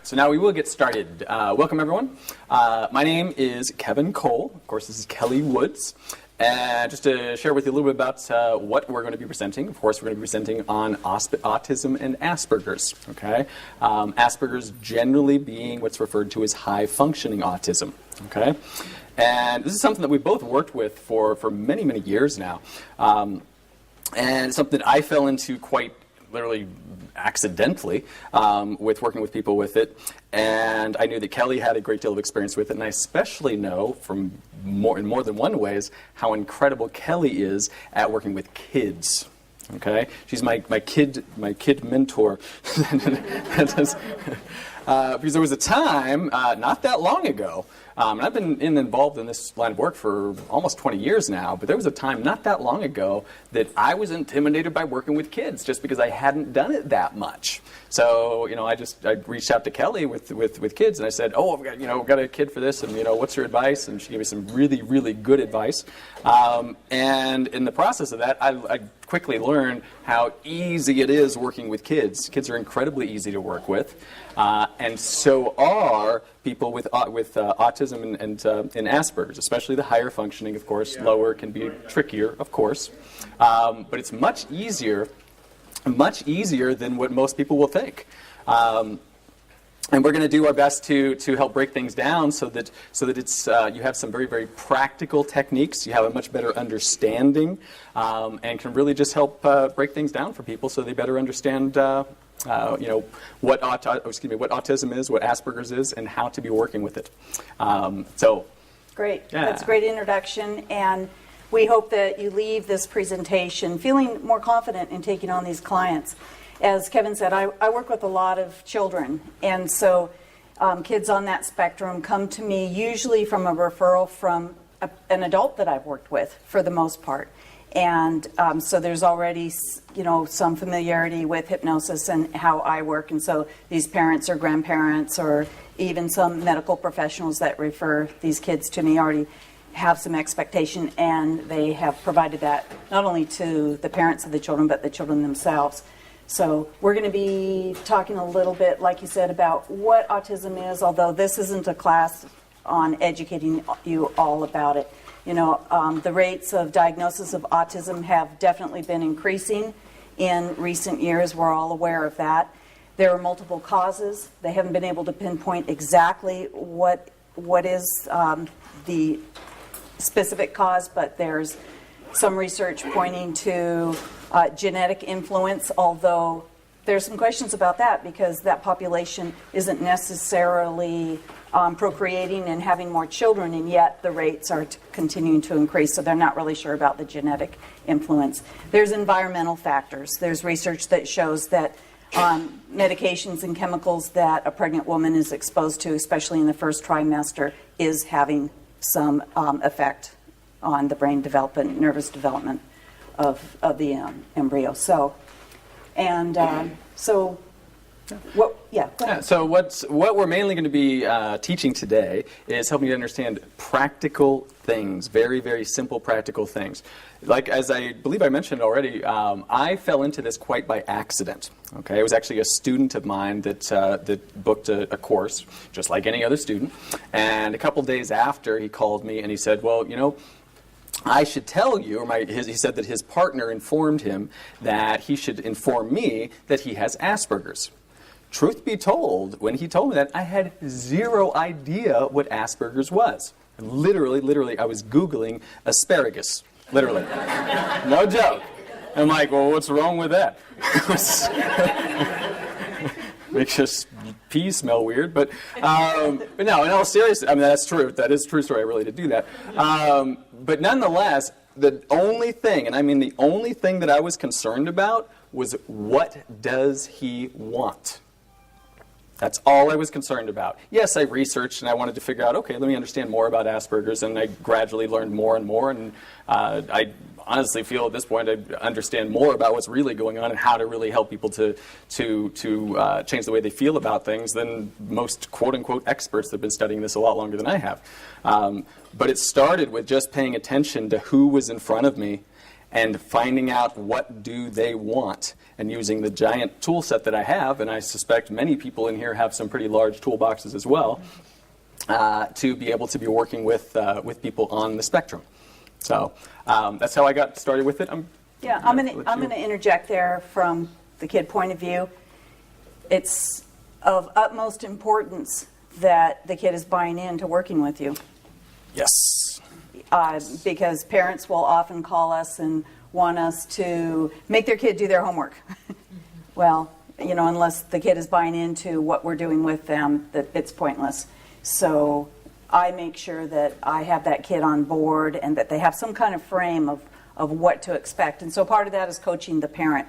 So now we will get started. Welcome, everyone. My name is Kevin Cole. Of course, this is Kelley Woods. And just to share with you a little bit about what we're going to be presenting. Of course, we're going to be presenting on autism and Asperger's. Okay, Asperger's generally being what's referred to as high-functioning autism. Okay, and this is something that we've both worked with for many, many years now. And it's something that I fell into quite literally accidentally with working with people with it, and I knew that Kelley had a great deal of experience with it, and I especially know from in more than one ways how incredible Kelley is at working with kids. Okay, she's my kid mentor. Because there was a time not that long ago. And I've been involved in this line of work for almost 20 years now, but there was a time not that long ago that I was intimidated by working with kids just because I hadn't done it that much. So, I reached out to Kelley with kids, and I said, I've got a kid for this, and, what's your advice? And she gave me some really, really good advice. And in the process of that, I quickly learned how easy it is working with kids. Kids are incredibly easy to work with, and so are people with autism and Asperger's, especially the higher functioning, of course. Yeah. Lower can be trickier, of course, but it's much easier than what most people will think. And we're going to do our best to help break things down so that it's you have some very, very practical techniques. You have a much better understanding, and can really just help break things down for people so they better understand what autism is, what Asperger's is, and how to be working with it. Great. Yeah. That's a great introduction, and we hope that you leave this presentation feeling more confident in taking on these clients. As Kevin said, I work with a lot of children, and so kids on that spectrum come to me usually from a referral from an adult that I've worked with for the most part. And so there's already, some familiarity with hypnosis and how I work. And so these parents or grandparents or even some medical professionals that refer these kids to me already have some expectation, and they have provided that not only to the parents of the children, but the children themselves. So we're going to be talking a little bit, like you said, about what autism is, although this isn't a class on educating you all about it. The rates of diagnosis of autism have definitely been increasing in recent years. We're all aware of that. There are multiple causes. They haven't been able to pinpoint exactly what is the specific cause, but there's some research pointing to genetic influence, although there's some questions about that because that population isn't necessarily procreating and having more children, and yet the rates are continuing to increase, so they're not really sure about the genetic influence. There's environmental factors. There's research that shows that medications and chemicals that a pregnant woman is exposed to, especially in the first trimester, is having some effect on the brain development, nervous development of the embryo. So what we're mainly going to be teaching today is helping you understand practical things, very, very simple practical things. Like, as I believe I mentioned already, I fell into this quite by accident. Okay, it was actually a student of mine that booked a course, just like any other student. And a couple days after, he called me and he said, well, I should tell you, he said that his partner informed him that he should inform me that he has Asperger's. Truth be told, when he told me that, I had zero idea what Asperger's was. Literally, I was Googling asparagus. Literally. No joke. I'm like, well, what's wrong with that? Makes just peas smell weird, but no, in all seriousness, that's true. That is a true story. I really did do that. But nonetheless, the only thing, and I mean the only thing that I was concerned about was, what does he want? That's all I was concerned about. Yes, I researched and I wanted to figure out, okay, let me understand more about Asperger's, and I gradually learned more and more, and I honestly feel at this point I understand more about what's really going on and how to really help people to change the way they feel about things than most quote-unquote experts that have been studying this a lot longer than I have. But it started with just paying attention to who was in front of me and finding out what do they want, and using the giant tool set that I have, and I suspect many people in here have some pretty large toolboxes as well, to be able to be working with people on the spectrum. So that's how I got started with it. I'm going to interject there from the kid point of view. It's of utmost importance that the kid is buying into working with you. Yes. Because parents will often call us and want us to make their kid do their homework. Well, unless the kid is buying into what we're doing with them, that it's pointless. So I make sure that I have that kid on board and that they have some kind of frame of what to expect. And so part of that is coaching the parent.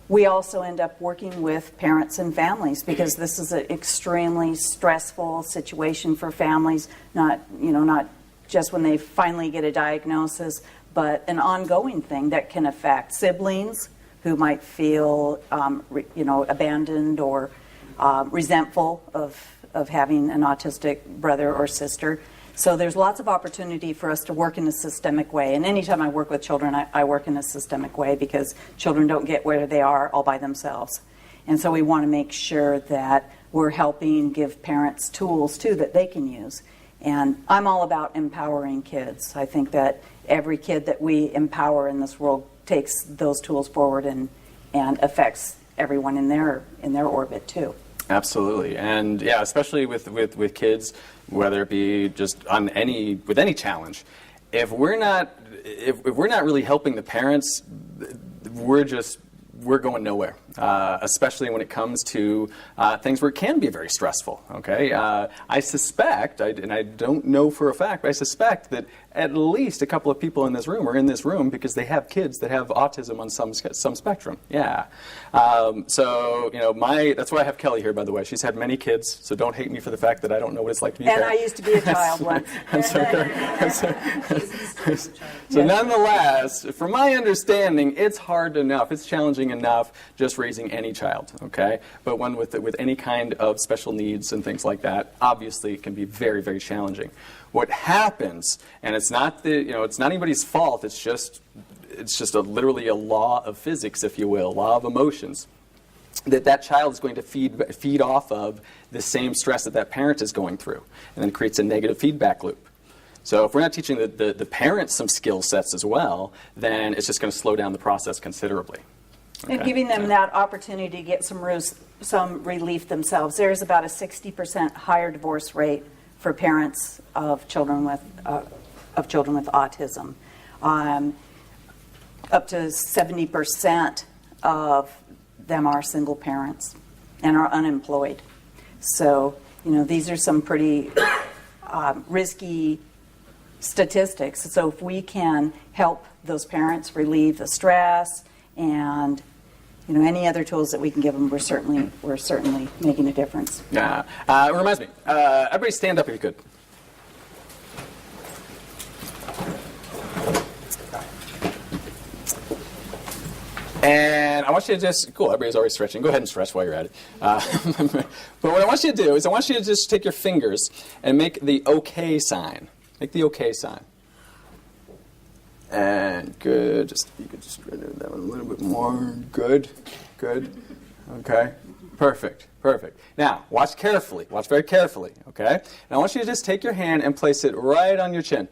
We also end up working with parents and families because this is an extremely stressful situation for families, not just when they finally get a diagnosis, but an ongoing thing that can affect siblings who might feel abandoned or resentful of having an autistic brother or sister. So there's lots of opportunity for us to work in a systemic way. And anytime I work with children, I work in a systemic way because children don't get where they are all by themselves. And so we want to make sure that we're helping give parents tools, too, that they can use. And I'm all about empowering kids. I think that every kid that we empower in this world takes those tools forward and affects everyone in their orbit, too. Absolutely, and yeah, especially with kids, whether it be just on with any challenge, if we're not really helping the parents, we're going nowhere. Especially when it comes to things where it can be very stressful. Okay, I suspect, and I don't know for a fact, but I suspect that at least a couple of people in this room are in this room because they have kids that have autism on some spectrum. Yeah. So that's why I have Kelly here, by the way. She's had many kids, so don't hate me for the fact that I don't know what it's like to be a parent. And I used to be a child once. So nonetheless, from my understanding, it's hard enough. It's challenging enough just raising any child. Okay, but one with any kind of special needs and things like that, obviously, it can be very, very challenging. What happens, and it's not anybody's fault. It's just literally a law of physics, if you will, law of emotions. That child is going to feed off of the same stress that parent is going through, and then it creates a negative feedback loop. So if we're not teaching the parents some skill sets as well, then it's just going to slow down the process considerably. Okay? And giving them that opportunity to get some relief themselves. There's about a 60% higher divorce rate for parents of children with autism. Up to 70% of them are single parents and are unemployed. So these are some pretty risky statistics. So if we can help those parents relieve the stress and any other tools that we can give them, we're certainly making a difference. Yeah. It reminds me. Everybody stand up if you could. And I want you to just, cool, everybody's already stretching. Go ahead and stretch while you're at it. But what I want you to do is I want you to just take your fingers and make the OK sign. Make the OK sign. And good. You could just do that one a little bit more. Good. Okay. Perfect. Now, watch carefully. Watch very carefully. Okay. And I want you to just take your hand and place it right on your chin.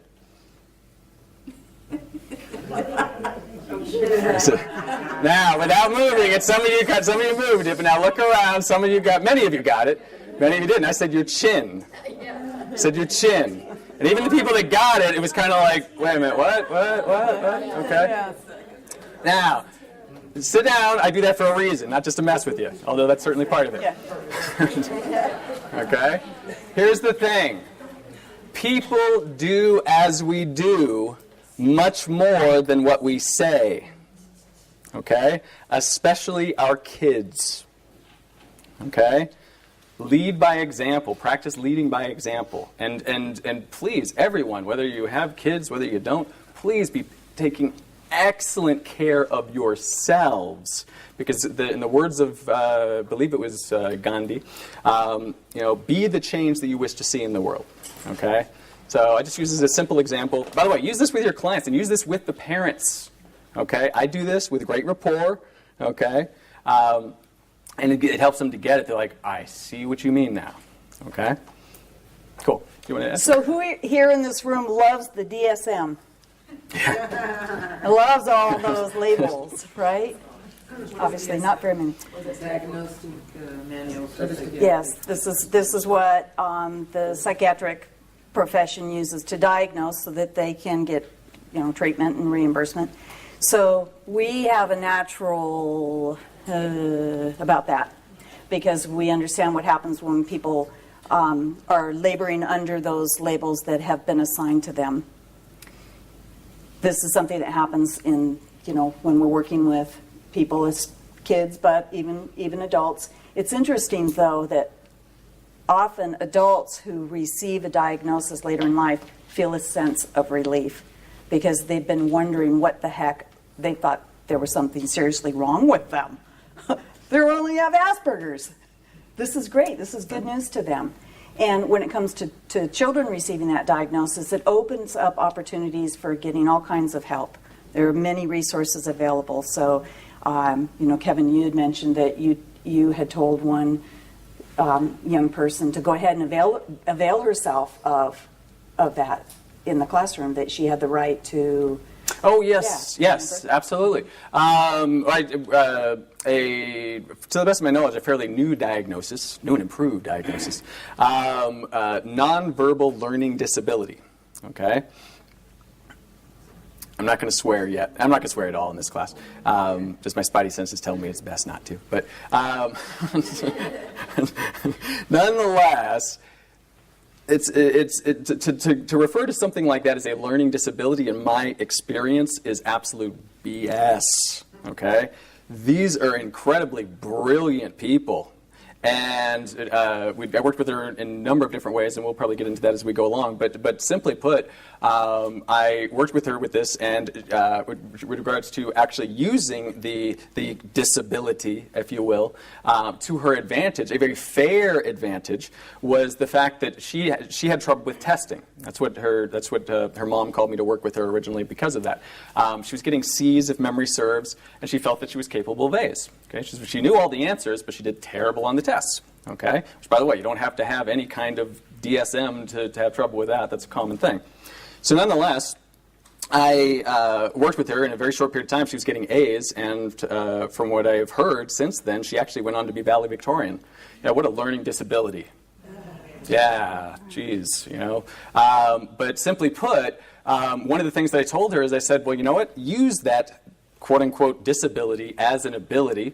Now, without moving, it's some of you moved it, but now look around. Many of you got it. Many of you didn't. I said your chin. I said your chin. And even the people that got it, it was kind of like, wait a minute, what? Okay. Now, sit down. I do that for a reason, not just to mess with you, although that's certainly part of it. Okay? Here's the thing. People do as we do much more than what we say. Okay? Especially our kids. Okay? Lead by example. Practice leading by example. And please, everyone, whether you have kids, whether you don't, please be taking excellent care of yourselves. Because in the words of, I believe it was Gandhi, be the change that you wish to see in the world. Okay? So I just use this as a simple example. By the way, use this with your clients and use this with the parents. Okay, I do this with great rapport. Okay, and it helps them to get it. They're like, I see what you mean now. Okay, cool. You want to ask? So who here in this room loves the DSM? Loves all those labels, right? Obviously, not very many. Diagnostic manual. Yes, this is what the psychiatric profession uses to diagnose so that they can get, treatment and reimbursement. So we have a natural about that because we understand what happens when people are laboring under those labels that have been assigned to them. This is something that happens in, when we're working with people as kids, but even adults. It's interesting, though, that often adults who receive a diagnosis later in life feel a sense of relief because they've been wondering what the heck, they thought there was something seriously wrong with them. They only have Asperger's. This is great. This is good news to them. And when it comes to children receiving that diagnosis, it opens up opportunities for getting all kinds of help. There are many resources available. So, Kevin, you had mentioned that you had told one young person to go ahead and avail herself of that in the classroom, that she had the right to. Oh, yes, yes, absolutely. To the best of my knowledge, a fairly new diagnosis, new and improved diagnosis, nonverbal learning disability, okay? I'm not going to swear yet. I'm not going to swear at all in this class. Just my spidey senses tell me it's best not to. But nonetheless, to refer to something like that as a learning disability, in my experience, is absolute BS. Okay, these are incredibly brilliant people, and I worked with her in a number of different ways, and we'll probably get into that as we go along. But simply put, I worked with her with this, and with regards to actually using the disability, if you will, to her advantage. A very fair advantage was the fact that she had trouble with testing. That's what her mom called me to work with her originally because of that. She was getting C's if memory serves, and she felt that she was capable of A's. Okay, she knew all the answers, but she did terrible on the tests. Okay, which, by the way, you don't have to have any kind of DSM to have trouble with that. That's a common thing. So nonetheless, I worked with her in a very short period of time. She was getting A's, and from what I've heard since then, she actually went on to be valedictorian. Yeah, what a learning disability. Yeah, geez, But simply put, one of the things that I told her is I said, well, you know what? Use that quote-unquote disability as an ability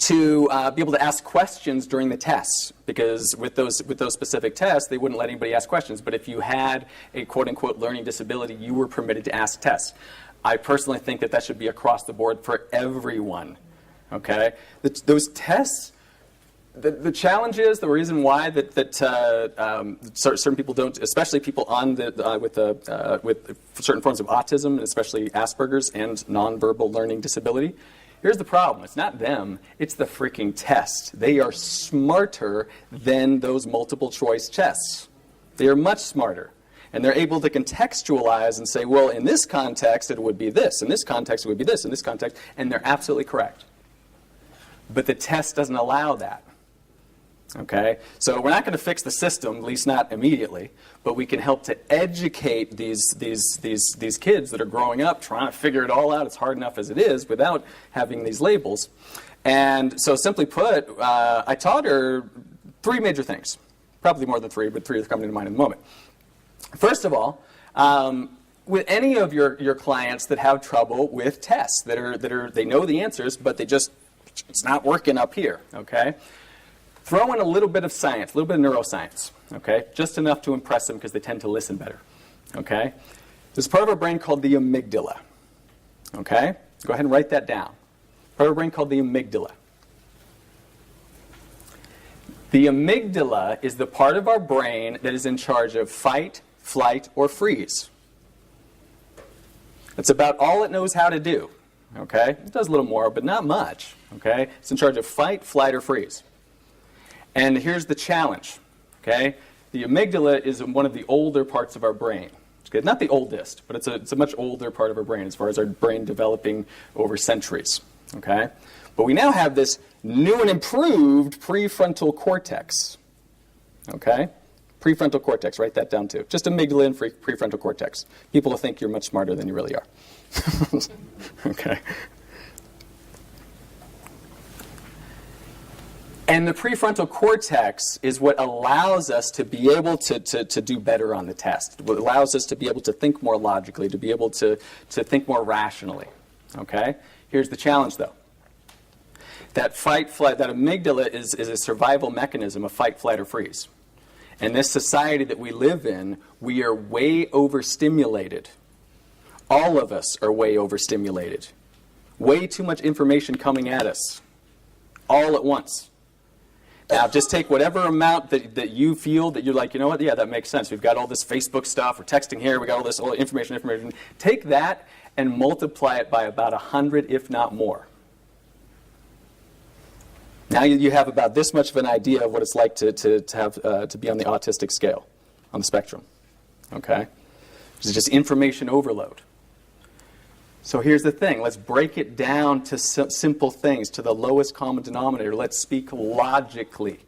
to be able to ask questions during the tests, because with those specific tests, they wouldn't let anybody ask questions. But if you had a quote-unquote learning disability, you were permitted to ask tests. I personally think that should be across the board for everyone. Okay, those tests. The challenge is, the reason why that certain people don't, especially people on with certain forms of autism, and especially Asperger's and nonverbal learning disability. Here's the problem. It's not them. It's the freaking test. They are smarter than those multiple choice tests. They are much smarter. And they're able to contextualize and say, well, in this context, it would be this. In this context, it would be this. In this context. And they're absolutely correct. But the test doesn't allow that. Okay? So we're not going to fix the system, at least not immediately, but we can help to educate these kids that are growing up trying to figure it all out. It's hard enough as it is without having these labels. And so simply put, I taught her three major things. Probably more than three, but three are coming to mind in the moment. First of all, with any of your clients that have trouble with tests, they know the answers, but it's not working up here, okay? Throw in a little bit of science, a little bit of neuroscience, okay? Just enough to impress them because they tend to listen better, okay? There's a part of our brain called the amygdala, okay? Go ahead and write that down. Part of our brain called the amygdala. The amygdala is the part of our brain that is in charge of fight, flight, or freeze. That's about all it knows how to do, okay? It does a little more, but not much, okay? It's in charge of fight, flight, or freeze. And here's the challenge, okay? The amygdala is one of the older parts of our brain. It's Not the oldest, but it's a much older part of our brain as far as our brain developing over centuries. Okay? But we now have this new and improved prefrontal cortex. Okay? Prefrontal cortex, write that down too. Just amygdala and prefrontal cortex. People will think you're much smarter than you really are. Okay? And the prefrontal cortex is what allows us to be able to do better on the test. What allows us to be able to think more logically, to be able to think more rationally. Okay? Here's the challenge, though. That that amygdala is a survival mechanism of fight, flight, or freeze. In this society that we live in, we are way overstimulated. All of us are way overstimulated. Way too much information coming at us. All at once. Now, just take whatever amount that you feel that you're like, you know what, yeah, that makes sense. We've got all this Facebook stuff, we're texting here, we got all this information. Take that and multiply it by about 100, if not more. Now you have about this much of an idea of what it's like to be on the autistic scale, on the spectrum. Okay? It's just information overload. So here's the thing. Let's break it down to simple things, to the lowest common denominator. Let's speak logically.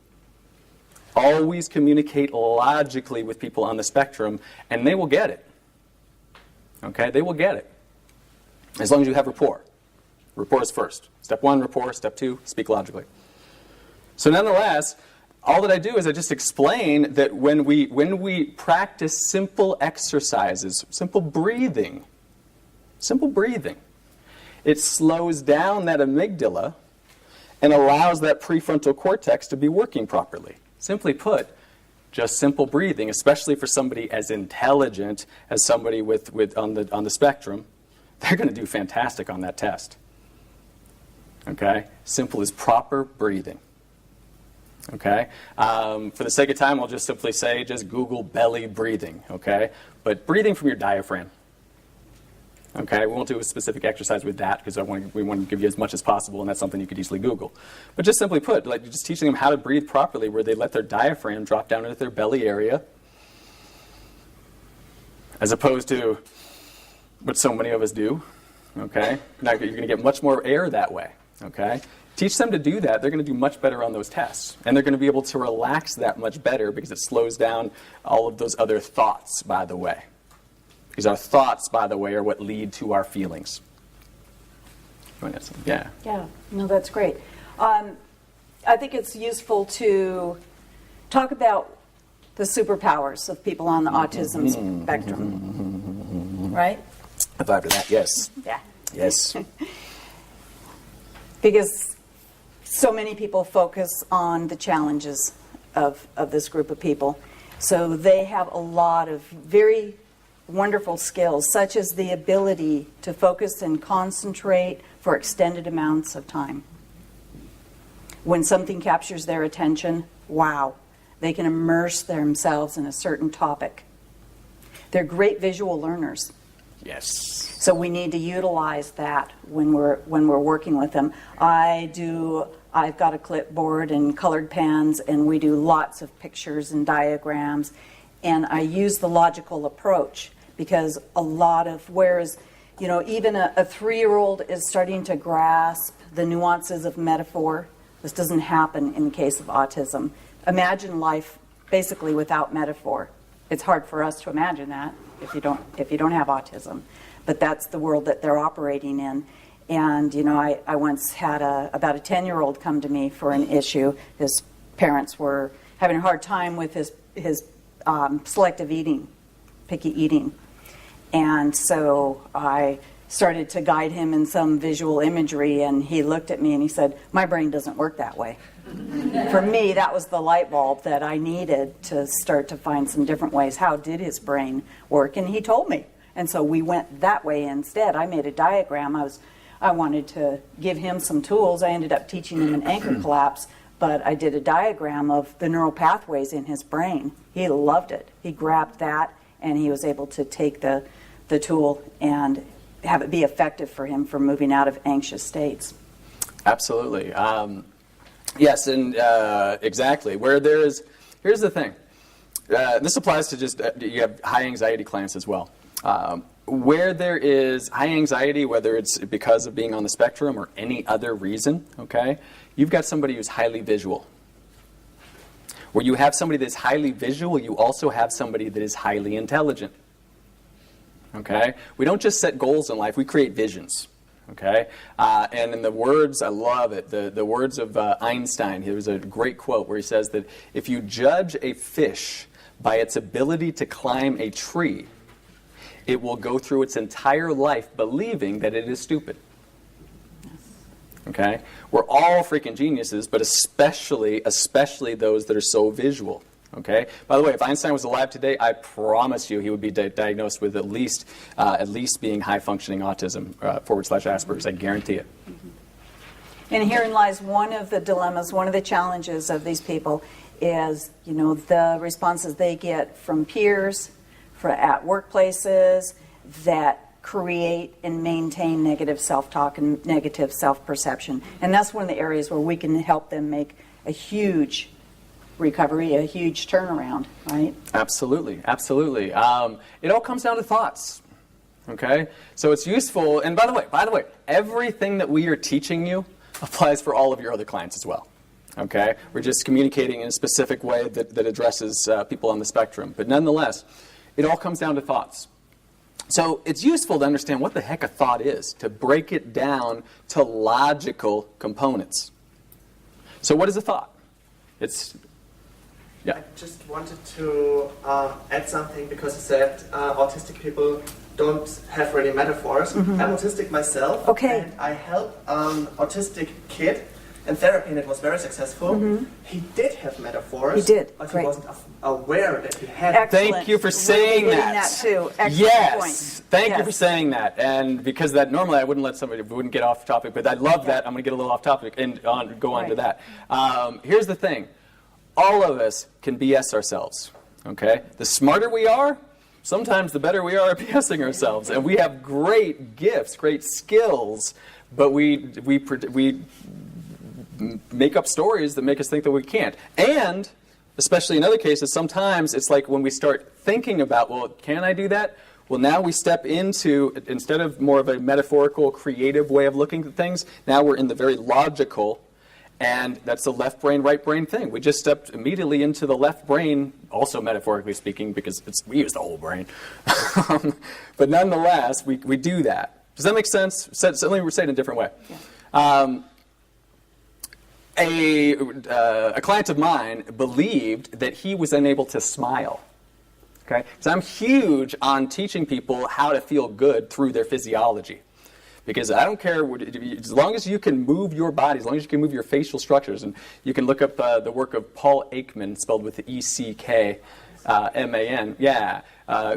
Always communicate logically with people on the spectrum, and they will get it. Okay? They will get it. As long as you have rapport. Rapport is first. Step 1, rapport. Step 2, speak logically. So nonetheless, all that I do is I just explain that when we practice simple exercises, simple breathing, it slows down that amygdala and allows that prefrontal cortex to be working properly. Simply put, just simple breathing, especially for somebody as intelligent as somebody on the spectrum, they're going to do fantastic on that test. Okay? Simple is proper breathing. Okay? For the sake of time, I'll just simply say, just Google belly breathing. Okay? But breathing from your diaphragm. Okay, we won't do a specific exercise with that because we want to give you as much as possible, and that's something you could easily Google. But just simply put, like just teaching them how to breathe properly, where they let their diaphragm drop down into their belly area, as opposed to what so many of us do. Okay, now you're going to get much more air that way. Okay, teach them to do that; they're going to do much better on those tests, and they're going to be able to relax that much better because it slows down all of those other thoughts. By the way. Because our thoughts, by the way, are what lead to our feelings. Yeah. Yeah, no, that's great. I think it's useful to talk about the superpowers of people on the autism spectrum, right? A vibe to that, yes. Yeah. Yes. Because so many people focus on the challenges of this group of people. So they have a lot of very wonderful skills, such as the ability to focus and concentrate for extended amounts of time. When something captures their attention, wow, they can immerse themselves in a certain topic. They're great visual learners. Yes. So we need to utilize that when we're working with them. I've got a clipboard and colored pens, and we do lots of pictures and diagrams, and I use the logical approach. Because whereas, even a 3-year-old is starting to grasp the nuances of metaphor, this doesn't happen in the case of autism. Imagine life basically without metaphor. It's hard for us to imagine that if you don't have autism, but that's the world that they're operating in. And I once had about a 10-year-old come to me for an issue. His parents were having a hard time with his selective eating, picky eating. And so I started to guide him in some visual imagery, and he looked at me and he said, "My brain doesn't work that way." For me, that was the light bulb that I needed to start to find some different ways. How did his brain work? And he told me. And so we went that way instead. I made a diagram. I wanted to give him some tools. I ended up teaching him an anchor collapse, but I did a diagram of the neural pathways in his brain. He loved it. He grabbed that, and he was able to take the tool and have it be effective for him for moving out of anxious states. Absolutely. Yes, and exactly. Here's the thing. this applies to just, you have high anxiety clients as well. Where there is high anxiety, whether it's because of being on the spectrum or any other reason, okay, you've got somebody who's highly visual. Where you have somebody that's highly visual, you also have somebody that is highly intelligent. Okay? We don't just set goals in life, we create visions. Okay? And in the words, I love it, the words of Einstein, there was a great quote where he says that if you judge a fish by its ability to climb a tree, it will go through its entire life believing that it is stupid. Okay? We're all freaking geniuses, but especially those that are so visual. Okay? By the way, if Einstein was alive today, I promise you he would be diagnosed with at least being high-functioning autism /Asperger's. I guarantee it. And herein lies one of the dilemmas, one of the challenges of these people is, the responses they get from peers, at workplaces that create and maintain negative self-talk and negative self-perception. And that's one of the areas where we can help them make a huge recovery, a huge turnaround, right? Absolutely, absolutely. It all comes down to thoughts, okay? So it's useful, and by the way, everything that we are teaching you applies for all of your other clients as well, okay? We're just communicating in a specific way that addresses people on the spectrum. But nonetheless, it all comes down to thoughts. So it's useful to understand what the heck a thought is, to break it down to logical components. So what is a thought? I just wanted to add something because you said autistic people don't have really metaphors. Mm-hmm. I'm autistic myself, okay. And I helped an autistic kid in therapy, and it was very successful. Mm-hmm. He did have metaphors, he did. but Great. he wasn't aware that he had. Excellent. Thank you for saying really that. Too. Excellent yes, point. Thank you for saying that. And because that normally I wouldn't get off topic, but I love that. I'm going to get a little off topic and go on to that. Here's the thing. All of us can BS ourselves, okay? The smarter we are, sometimes the better we are at BSing ourselves. And we have great gifts, great skills, but we make up stories that make us think that we can't. And, especially in other cases, sometimes it's like when we start thinking about, well, can I do that? Well, now we step into, instead of more of a metaphorical, creative way of looking at things, now we're in the very logical. And that's the left brain, right brain thing. We just stepped immediately into the left brain, also metaphorically speaking, because we use the whole brain. But nonetheless, we do that. Does that make sense? Let me say it in a different way. Yeah. A client of mine believed that he was unable to smile. Okay? So I'm huge on teaching people how to feel good through their physiology. Because I don't care, as long as you can move your body, as long as you can move your facial structures, and you can look up the work of Paul Ekman, spelled with the E-C-K-M-A-N,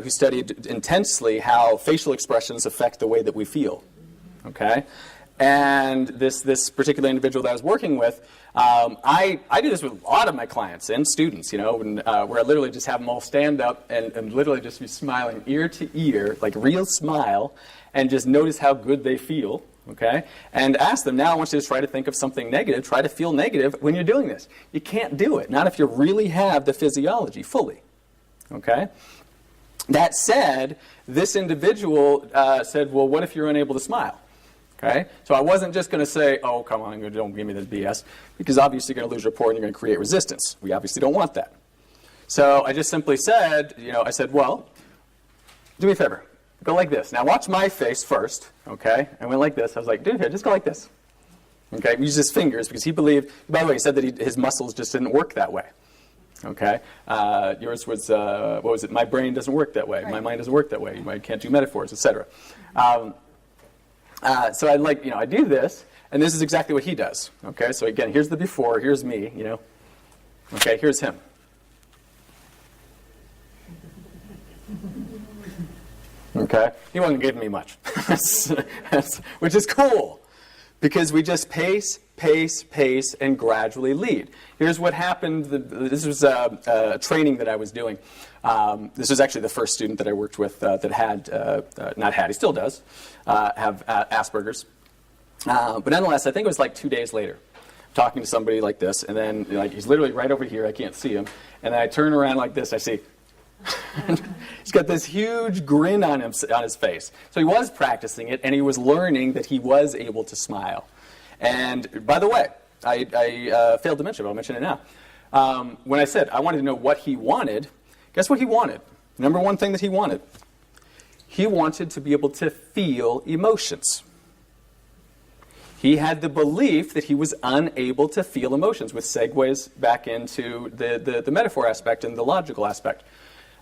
who studied intensely how facial expressions affect the way that we feel. Okay? And this particular individual that I was working with, I do this with a lot of my clients and students, where I literally just have them all stand up and literally just be smiling ear to ear, like real smile, and just notice how good they feel, okay? And ask them, now I want you to try to think of something negative, try to feel negative when you're doing this. You can't do it, not if you really have the physiology fully, okay? That said, this individual said, well, what if you're unable to smile? Okay? So I wasn't just going to say, oh, come on, don't give me this BS, because obviously you're going to lose rapport and you're going to create resistance. We obviously don't want that. So I just simply said, I said, well, do me a favor. Go like this. Now watch my face first, okay? I went like this. I was like, dude, here, just go like this. Okay? He used his fingers because he believed, by the way, he said that his muscles just didn't work that way. Okay? Yours was, what was it? My brain doesn't work that way. Right. My mind doesn't work that way. I can't do metaphors, etc. So I do this, and this is exactly what he does. Okay? So again, here's the before, here's me, Okay, here's him. Okay? He wasn't giving me much, which is cool, because we just pace, and gradually lead. Here's what happened. This was a training that I was doing. This was actually the first student that I worked with that he still does, have Asperger's. But nonetheless, I think it was like 2 days later. talking to somebody like this, and then like he's literally right over here. I can't see him, and then I turn around like this. I see. He's got this huge grin on his face. So he was practicing it, and he was learning that he was able to smile. And by the way, I failed to mention, but I'll mention it now. When I said I wanted to know what he wanted, guess what he wanted? Number one thing that he wanted. He wanted to be able to feel emotions. He had the belief that he was unable to feel emotions, which segues back into the metaphor aspect and the logical aspect.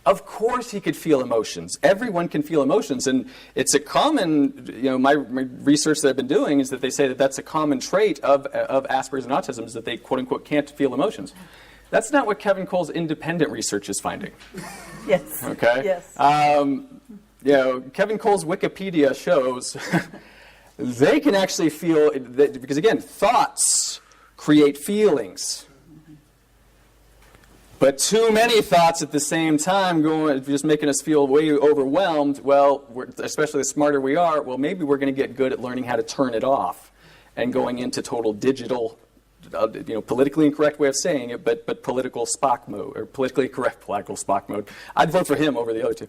Of course he could feel emotions. Everyone can feel emotions, and it's a common, my research that I've been doing is that they say that that's a common trait of Asperger's and autism, is that they, quote unquote, can't feel emotions. That's not what Kevin Cole's independent research is finding. Yes. Okay? Yes. Kevin Cole's Wikipedia shows they can actually feel, because again, thoughts create feelings. But too many thoughts at the same time just making us feel way overwhelmed. Well, especially the smarter we are, well, maybe we're going to get good at learning how to turn it off and going into total digital, politically incorrect way of saying it, but political Spock mode, or politically correct political Spock mode. I'd vote for him over the other two.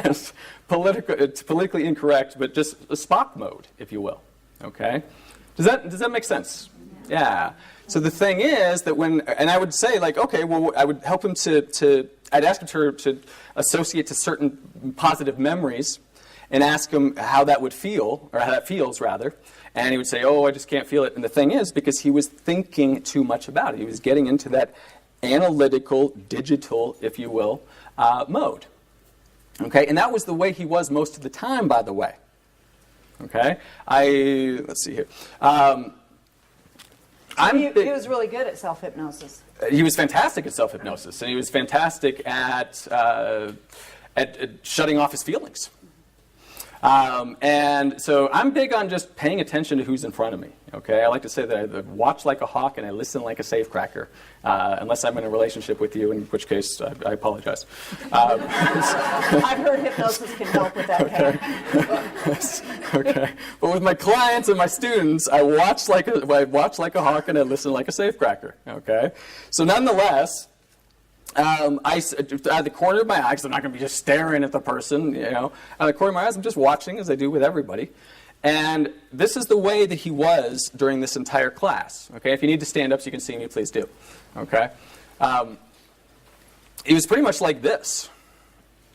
It's politically incorrect, but just a Spock mode, if you will. Okay? Does that make sense? Yeah. So the thing is that and I would say, like, okay, well, I would help him I'd ask him to associate to certain positive memories and ask him how that would feel, or how that feels, rather. And he would say, oh, I just can't feel it. And the thing is, because he was thinking too much about it. He was getting into that analytical, digital, if you will, mode. Okay? And that was the way he was most of the time, by the way. Okay? Let's see here. He was really good at self-hypnosis. He was fantastic at self-hypnosis, and he was fantastic at shutting off his feelings. And so I'm big on just paying attention to who's in front of me. Okay, I like to say that I watch like a hawk and I listen like a safecracker, unless I'm in a relationship with you, in which case I apologize. I've heard hypnosis can help with that. Okay, but with my clients and my students, I watch like a hawk and I listen like a safecracker. Okay, so nonetheless. Out of the corner of my eye, because I'm not going to be just staring at the person, out of the corner of my eyes, I'm just watching, as I do with everybody. And this is the way that he was during this entire class. Okay, if you need to stand up so you can see me, please do. Okay, he was pretty much like this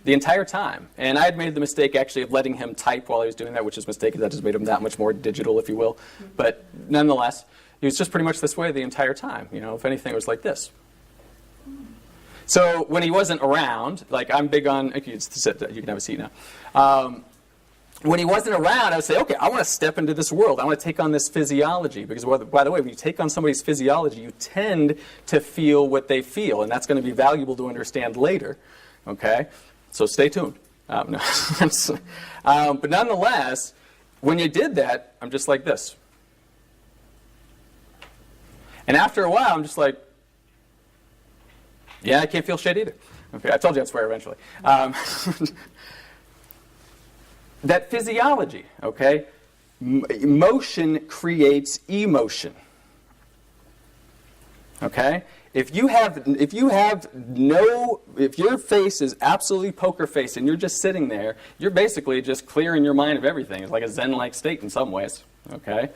the entire time. And I had made the mistake, actually, of letting him type while he was doing that, which is a mistake, because that just made him that much more digital, if you will. But nonetheless, he was just pretty much this way the entire time. If anything, it was like this. So when he wasn't around, like I'm big on, you can sit, you can have a seat now. When he wasn't around, I would say, okay, I want to step into this world. I want to take on this physiology. Because, by the way, when you take on somebody's physiology, you tend to feel what they feel. And that's going to be valuable to understand later. Okay? So stay tuned. But nonetheless, when you did that, I'm just like this. And after a while, I'm just like, yeah, I can't feel shit either. Okay, I told you I'd swear eventually. That physiology, okay? Motion creates emotion. Okay? If your face is absolutely poker face and you're just sitting there, you're basically just clearing your mind of everything. It's like a Zen-like state in some ways. Okay?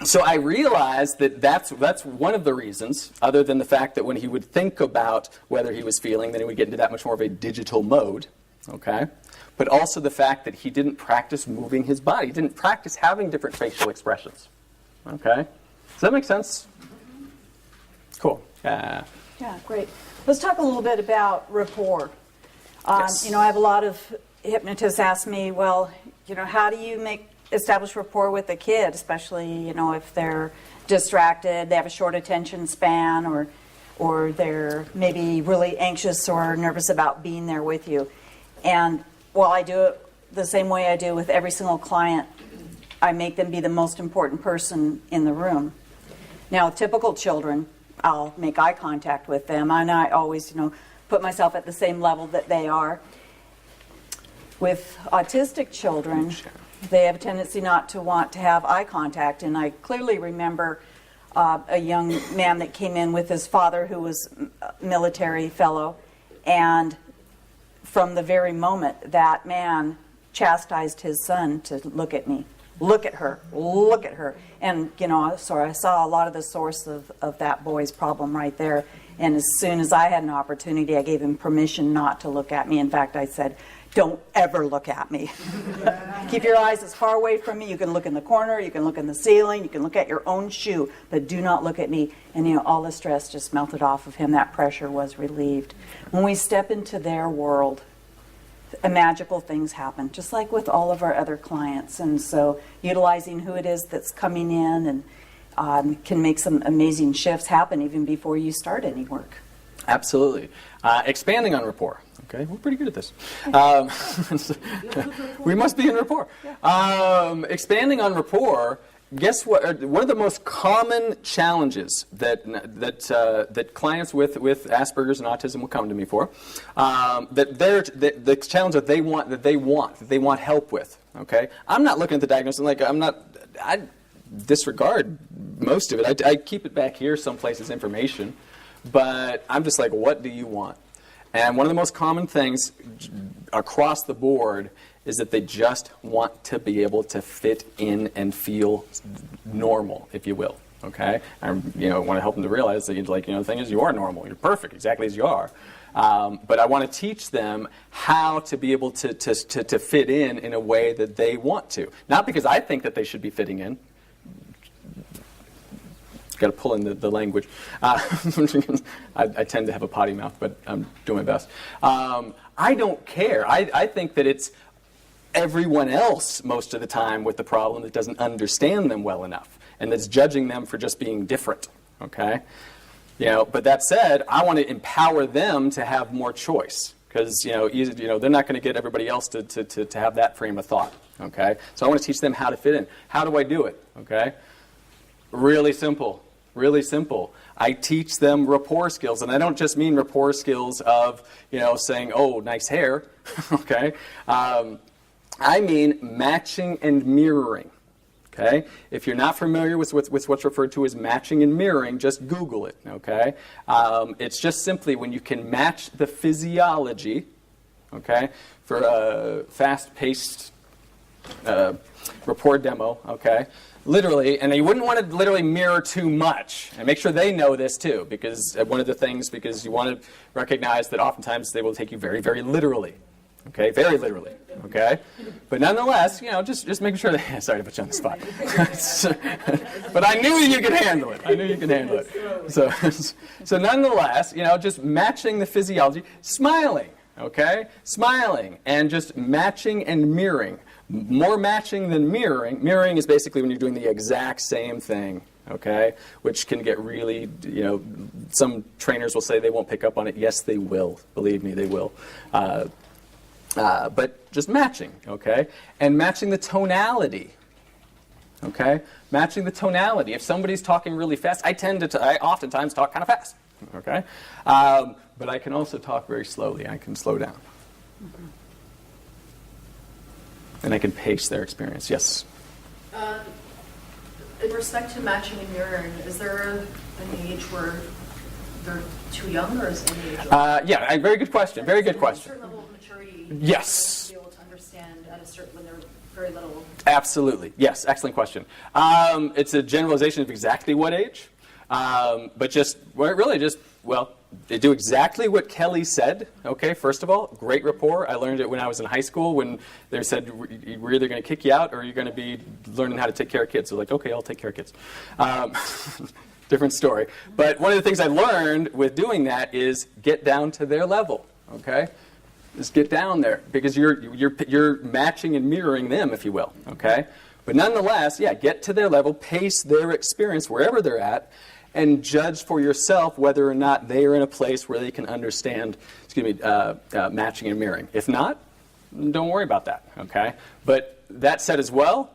So I realized that that's one of the reasons, other than the fact that when he would think about whether he was feeling, then he would get into that much more of a digital mode, okay? But also the fact that he didn't practice moving his body. He didn't practice having different facial expressions, okay? Does that make sense? Cool. Yeah, great. Let's talk a little bit about rapport. Yes. I have a lot of hypnotists ask me, well, how do you establish rapport with a kid, especially, if they're distracted, they have a short attention span, or they're maybe really anxious or nervous about being there with you. And while I do it the same way I do with every single client, I make them be the most important person in the room. Now, with typical children, I'll make eye contact with them, and I always, put myself at the same level that they are. With autistic children, They have a tendency not to want to have eye contact, and I clearly remember a young man that came in with his father who was a military fellow, and from the very moment that man chastised his son to look at me, look at her, look at her. And, so I saw a lot of the source of that boy's problem right there. And as soon as I had an opportunity, I gave him permission not to look at me. In fact, I said, don't ever look at me. Keep your eyes as far away from me. You can look in the corner, you can look in the ceiling, you can look at your own shoe, but do not look at me. And, all the stress just melted off of him. That pressure was relieved. When we step into their world, magical things happen, just like with all of our other clients. And so utilizing who it is that's coming in and can make some amazing shifts happen even before you start any work. Absolutely. Expanding on rapport. Okay, we're pretty good at this. We must be in rapport. Expanding on rapport. Guess what? One of the most common challenges that clients with Asperger's and autism will come to me for, the challenge that they want help with. Okay, I'm not looking at the diagnosis I disregard most of it. I keep it back here someplace as information, but I'm just like, what do you want? And one of the most common things across the board is that they just want to be able to fit in and feel normal, if you will. Okay, I want to help them to realize that the thing is, you are normal. You're perfect, exactly as you are. But I want to teach them how to be able to fit in a way that they want to. Not because I think that they should be fitting in. Got to pull in the language. I tend to have a potty mouth, but I'm doing my best. I don't care. I think that it's everyone else most of the time with the problem that doesn't understand them well enough and that's judging them for just being different. Okay, But that said, I want to empower them to have more choice because they're not going to get everybody else to have that frame of thought. Okay, so I want to teach them how to fit in. How do I do it? Okay, really simple. Really simple. I teach them rapport skills, and I don't just mean rapport skills of, saying, "Oh, nice hair." Okay, I mean matching and mirroring. Okay, if you're not familiar with what's referred to as matching and mirroring, just Google it. Okay, it's just simply when you can match the physiology. Okay, for a fast-paced rapport demo. Okay. Literally, and you wouldn't want to literally mirror too much. And make sure they know this too, because because you want to recognize that oftentimes they will take you very, very literally. Okay, very literally. Okay, but nonetheless, just making sure that. Sorry to put you on the spot, but I knew you could handle it. So nonetheless, just matching the physiology, smiling. Okay, smiling, and just matching and mirroring. More matching than mirroring. Mirroring is basically when you're doing the exact same thing, okay? Which can get really, some trainers will say they won't pick up on it. Yes, they will. Believe me, they will. But just matching, okay? And matching the tonality, okay? Matching the tonality. If somebody's talking really fast, I oftentimes talk kind of fast, okay? But I can also talk very slowly. I can slow down. Mm-hmm. And I can pace their experience. Yes? In respect to matching and mirroring, is there an age where they're too young, or is any age? Yeah, very good question. Very good question. A certain level of maturity. Yes. To be able to understand at a certain when they're very little. Absolutely. Yes. Excellent question. It's a generalization of exactly what age, but they do exactly what Kelly said. Okay, first of all, great rapport. I learned it when I was in high school when they said, we're either going to kick you out or you're going to be learning how to take care of kids. So like, okay, I'll take care of kids. Different story. But one of the things I learned with doing that is get down to their level. Okay, just get down there because you're matching and mirroring them, if you will. Okay, but nonetheless, get to their level, pace their experience wherever they're at, and judge for yourself whether or not they are in a place where they can understand, matching and mirroring. If not, don't worry about that, okay? But that said as well,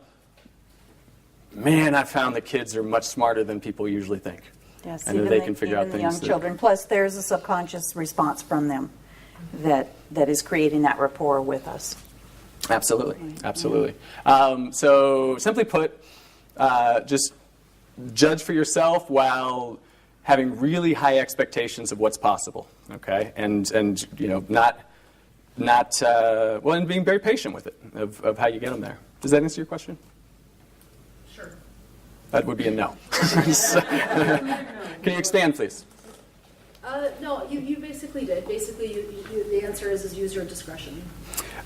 man, I've found that kids are much smarter than people usually think. Yes, and that they can figure out things. The young children. Plus, there's a subconscious response from them that is creating that rapport with us. Absolutely. So simply put, just judge for yourself while having really high expectations of what's possible, okay? And not and being very patient with it, of how you get them there. Does that answer your question? Sure. That would be a no. Can you expand, please? No, you basically did. Basically, the answer is user discretion.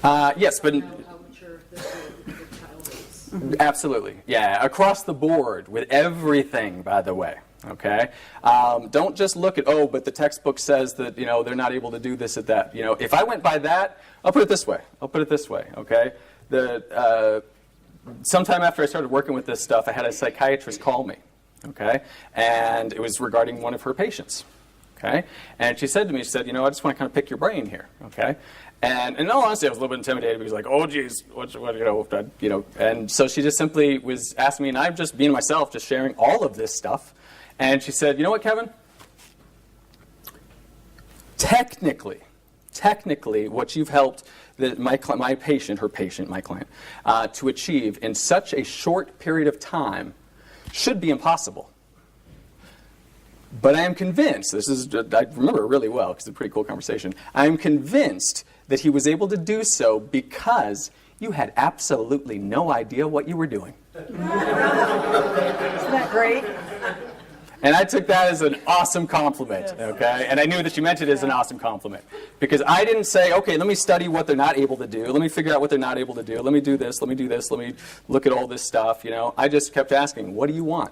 Yes, but... How mature the child is. Absolutely. Yeah, across the board with everything, by the way. Okay? Don't just look at, but the textbook says that, they're not able to do this at that. If I went by that, I'll put it this way, okay? Sometime after I started working with this stuff, I had a psychiatrist call me, okay? And it was regarding one of her patients, okay? And she said to me, I just want to kind of pick your brain here, okay? And in all honesty, I was a little bit intimidated because like, oh, geez, what. And so she just simply was asking me, and I'm just being myself, just sharing all of this stuff. And she said, you know what, Kevin? Technically, what you've helped my client, to achieve in such a short period of time should be impossible. But I am convinced, I remember it really well because it's a pretty cool conversation, I am convinced that he was able to do so because you had absolutely no idea what you were doing. Isn't that great? And I took that as an awesome compliment, okay? And I knew that you meant it as an awesome compliment. Because I didn't say, okay, let me study what they're not able to do. Let me figure out what they're not able to do. Let me do this, let me look at all this stuff, I just kept asking, what do you want?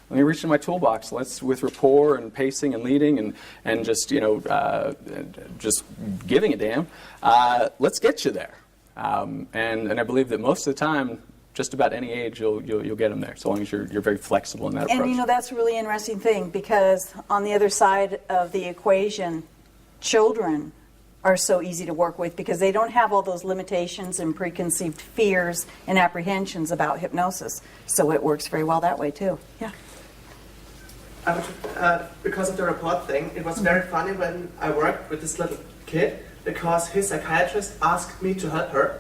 Let me reach in my toolbox. With rapport and pacing and leading and just, just giving a damn, let's get you there. And I believe that most of the time, just about any age, you'll get them there, so long as you're very flexible in that approach. And that's a really interesting thing, because on the other side of the equation, children are so easy to work with because they don't have all those limitations and preconceived fears and apprehensions about hypnosis. So it works very well that way too. Yeah. Because of the Rapport thing, it was very funny when I worked with this little kid, because his psychiatrist asked me to help her.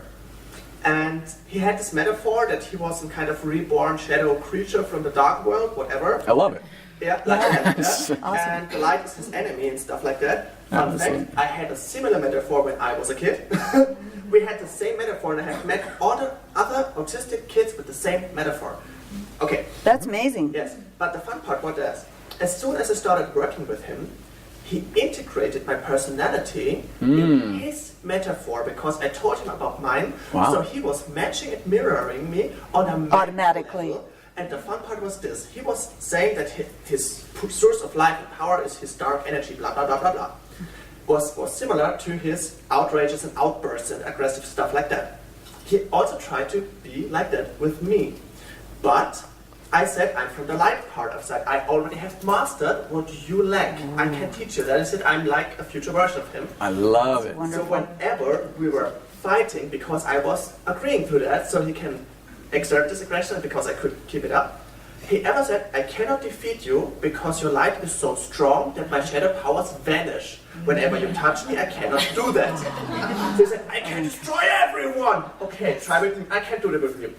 And he had this metaphor that he was some kind of reborn shadow creature from the dark world, whatever. I love it. Yeah, like that. Yeah. Awesome. And the light is his enemy and stuff like that. Fun fact, I had a similar metaphor when I was a kid. We had the same metaphor, and I have met all the other autistic kids with the same metaphor. Okay. That's amazing. Yes, but the fun part was this. As soon as I started working with him, he integrated my personality in his metaphor because I told him about mine. Wow. So he was matching and mirroring me on a automatically. level. And the fun part was this. He was saying that his source of life and power is his dark energy, blah, blah, blah, blah, blah. Was similar to his outrages and outbursts and aggressive stuff like that. He also tried to be like that with me. But I said, I'm from the light part of that. I already have mastered what you lack. I can teach you that. I said, I'm like a future version of him. I love it. So whenever we were fighting, because I was agreeing to that, so he can exert this aggression because I could keep it up, he ever said, I cannot defeat you because your light is so strong that my shadow powers vanish. Whenever you touch me, I cannot do that. So he said, I can destroy everyone. Okay, try with me. I can't do that with you.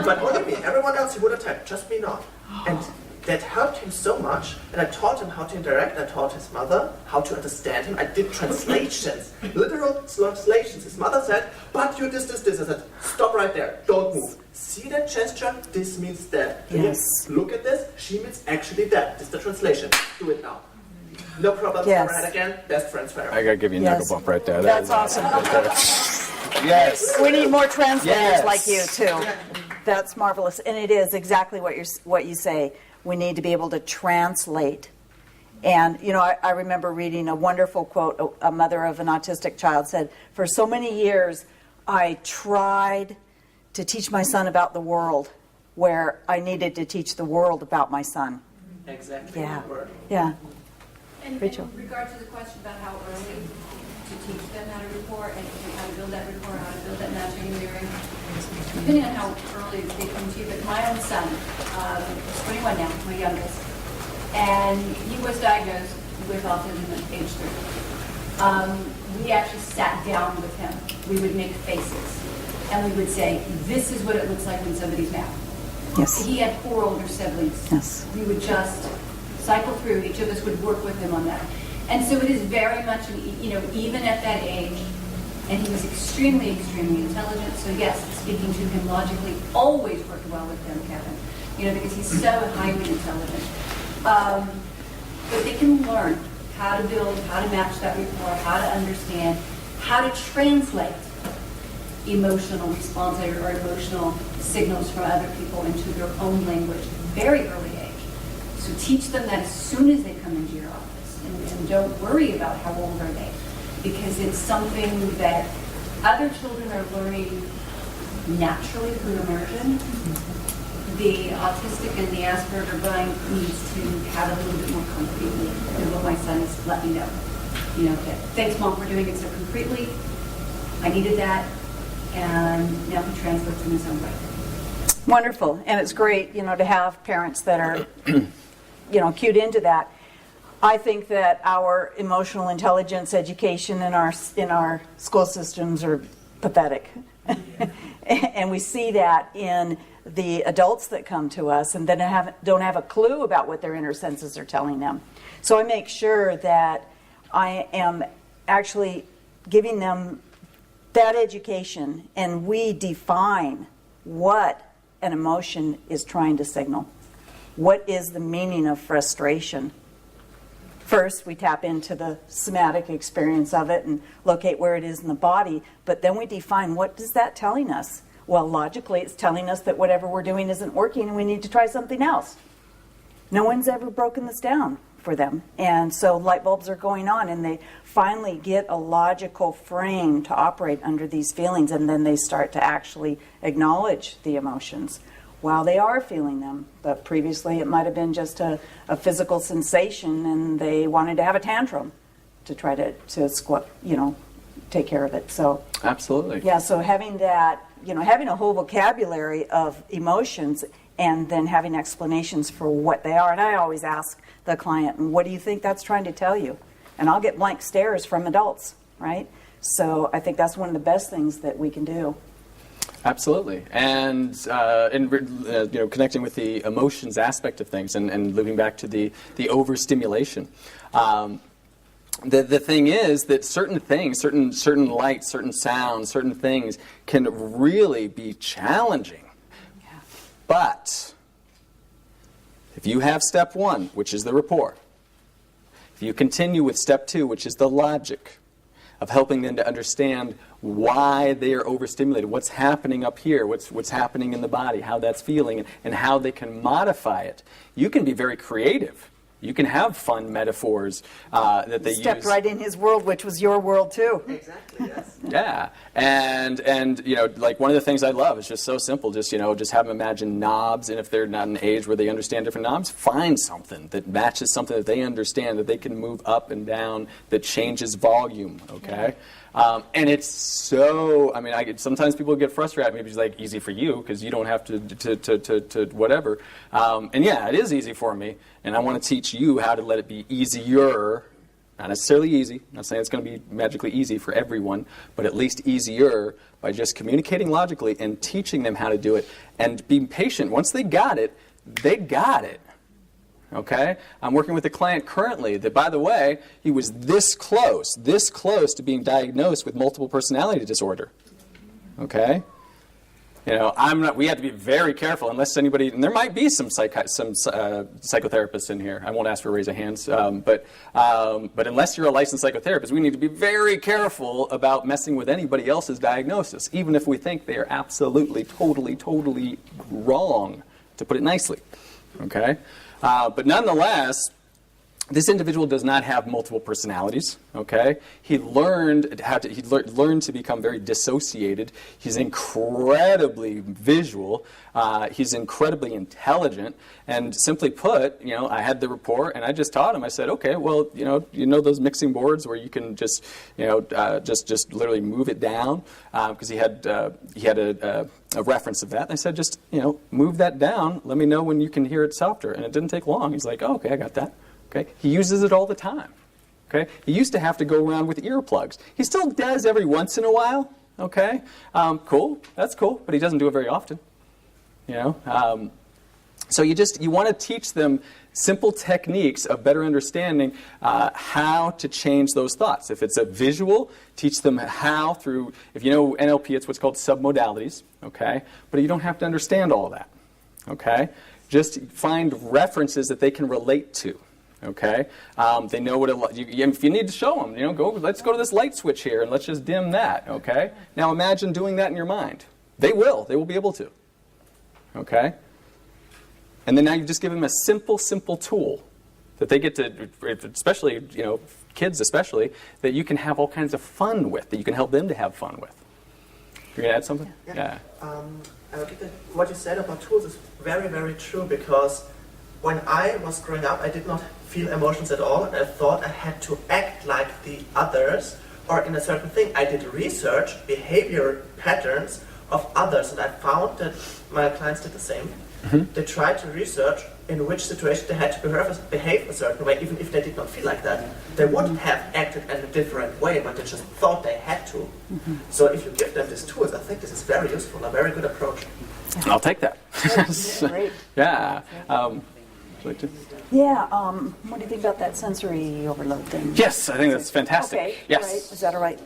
But only me. Everyone else he would attack, just me not. And that helped him so much. And I taught him how to interact. I taught his mother how to understand him. I did translations, literal translations. His mother said, but you this. I said, stop right there. Don't move. See that gesture? This means that. Yes. Look at this. She means actually that. This is the translation. Do it now. No problem. Yes. Never had again. Best friends forever. I gotta give you a knuckle bump right there. That's awesome. Yes. We need more translators Yes. like you too. That's marvelous, and it is exactly what you say. We need to be able to translate. And I remember reading a wonderful quote. A mother of an autistic child said, "For so many years, I tried to teach my son about the world, where I needed to teach the world about my son." Exactly. Yeah. Word. Yeah. And Rachel. in regard to the question about how early to teach them how to rapport and how to build that rapport, how to build that matching and mirroring, depending on how early they come to you. But my own son is 21 now, my youngest, and he was diagnosed with autism at age 3. we actually sat down with him. We would make faces. And we would say, this is what it looks like when somebody's mad. Yes. He had 4 older siblings. Yes. We would just cycle through. Each of us would work with him on that. And so it is very much, even at that age, and he was extremely, extremely intelligent. So yes, speaking to him logically always worked well with him, Kevin, because he's so highly intelligent. But they can learn how to build, how to match that rapport, how to understand, how to translate emotional response or emotional signals from other people into their own language at a very early age. So teach them that as soon as they come into your office, and don't worry about how old are they, because it's something that other children are learning naturally through immersion. The autistic and the Asperger brain needs to have a little bit more concretely than what my son has let me know. That, thanks Mom for doing it so concretely. I needed that. And now he translates in his own way. Wonderful. And it's great, to have parents that are, cued into that. I think that our emotional intelligence education in our school systems are pathetic. And we see that in the adults that come to us and then don't have a clue about what their inner senses are telling them. So I make sure that I am actually giving them that education, and we define what an emotion is trying to signal. What is the meaning of frustration? First, we tap into the somatic experience of it and locate where it is in the body, but then we define, what is that telling us? Well, logically, it's telling us that whatever we're doing isn't working and we need to try something else. No one's ever broken this down for them. And so light bulbs are going on, and they finally get a logical frame to operate under these feelings, and then they start to actually acknowledge the emotions while they are feeling them. But previously it might have been just a physical sensation, and they wanted to have a tantrum to try to take care of it. So Absolutely. yeah, so having that, having a whole vocabulary of emotions and then having explanations for what they are. And I always ask the client, what do you think that's trying to tell you? And I'll get blank stares from adults, right? So I think that's one of the best things that we can do. Absolutely. And connecting with the emotions aspect of things and looping back to the overstimulation. The thing is that certain things, certain lights, certain sounds, certain things can really be challenging. Yeah. But if you have step 1, which is the rapport, if you continue with step 2, which is the logic of helping them to understand why they are overstimulated, what's happening up here, what's happening in the body, how that's feeling, and how they can modify it, you can be very creative. You can have fun metaphors that they use. Stepped right in his world, which was your world too. Exactly, yes. Yeah, and like one of the things I love is just so simple. Just have them imagine knobs, and if they're not in an age where they understand different knobs, find something that matches something that they understand, that they can move up and down, that changes volume. Okay. And it's so, sometimes people get frustrated. Maybe it's like easy for you because you don't have to whatever. And yeah, it is easy for me. And I want to teach you how to let it be easier. Not necessarily easy. I'm not saying it's going to be magically easy for everyone, but at least easier by just communicating logically and teaching them how to do it. And being patient. Once they got it, they got it. Okay? I'm working with a client currently that, by the way, he was this close to being diagnosed with multiple personality disorder. Okay? We have to be very careful unless anybody, and there might be some psychotherapists in here. I won't ask for a raise of hands, but unless you're a licensed psychotherapist, we need to be very careful about messing with anybody else's diagnosis, even if we think they are absolutely, totally wrong, to put it nicely. Okay? But nonetheless, this individual does not have multiple personalities. Okay, he learned to become very dissociated. He's incredibly visual. He's incredibly intelligent. And simply put, I had the rapport, and I just taught him. I said, okay, well, those mixing boards where you can just literally move it down, because he had a reference of that. And I said, just move that down. Let me know when you can hear it softer. And it didn't take long. He's like, oh, okay, I got that. Okay, he uses it all the time. Okay? He used to have to go around with earplugs. He still does every once in a while. Okay? Cool. That's cool. But he doesn't do it very often. You know? So you want to teach them simple techniques of better understanding how to change those thoughts. If it's a visual, teach them how through, if you know NLP, it's what's called submodalities, okay? But you don't have to understand all of that, okay? Just find references that they can relate to, okay? They know what if you need to show them, you know, let's go to this light switch here and let's just dim that, okay? Now imagine doing that in your mind. They will be able to, okay? And then now you just give them a simple tool that they get to, especially, you know, kids especially, that you can have all kinds of fun with, that you can help them to have fun with. You're going to add something? Yeah. What you said about tools is very, very true, because when I was growing up, I did not feel emotions at all, and I thought I had to act like the others, or in a certain thing. I did research, behavior patterns of others, and I found that my clients did the same. Mm-hmm. They tried to research in which situation they had to behave a certain way, even if they did not feel like that. They wouldn't have acted in a different way, but they just thought they had to. Mm-hmm. So if you give them these tools, I think this is very useful, a very good approach. I'll take that. Great. Yeah. Would you like to? Yeah, what do you think about that sensory overload thing? Yes, I think that's fantastic. Okay, yes. right. Is that all right?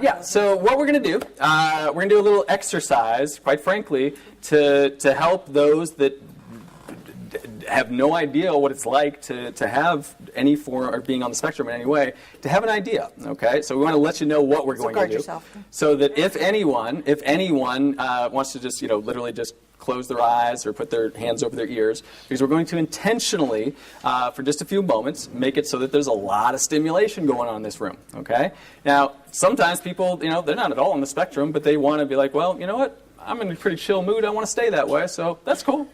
Yeah, so what we're going to do, we're going to do a little exercise, quite frankly, to help those that have no idea what it's like to have any form or being on the spectrum in any way, to have an idea, okay? So we want to let you know what we're going to do. Yourself. So that if anyone wants to just, you know, literally just close their eyes or put their hands over their ears, because we're going to intentionally, for just a few moments, make it so that there's a lot of stimulation going on in this room, okay? Now, sometimes people, you know, they're not at all on the spectrum, but they want to be like, well, you know what? I'm in a pretty chill mood. I want to stay that way, so that's cool.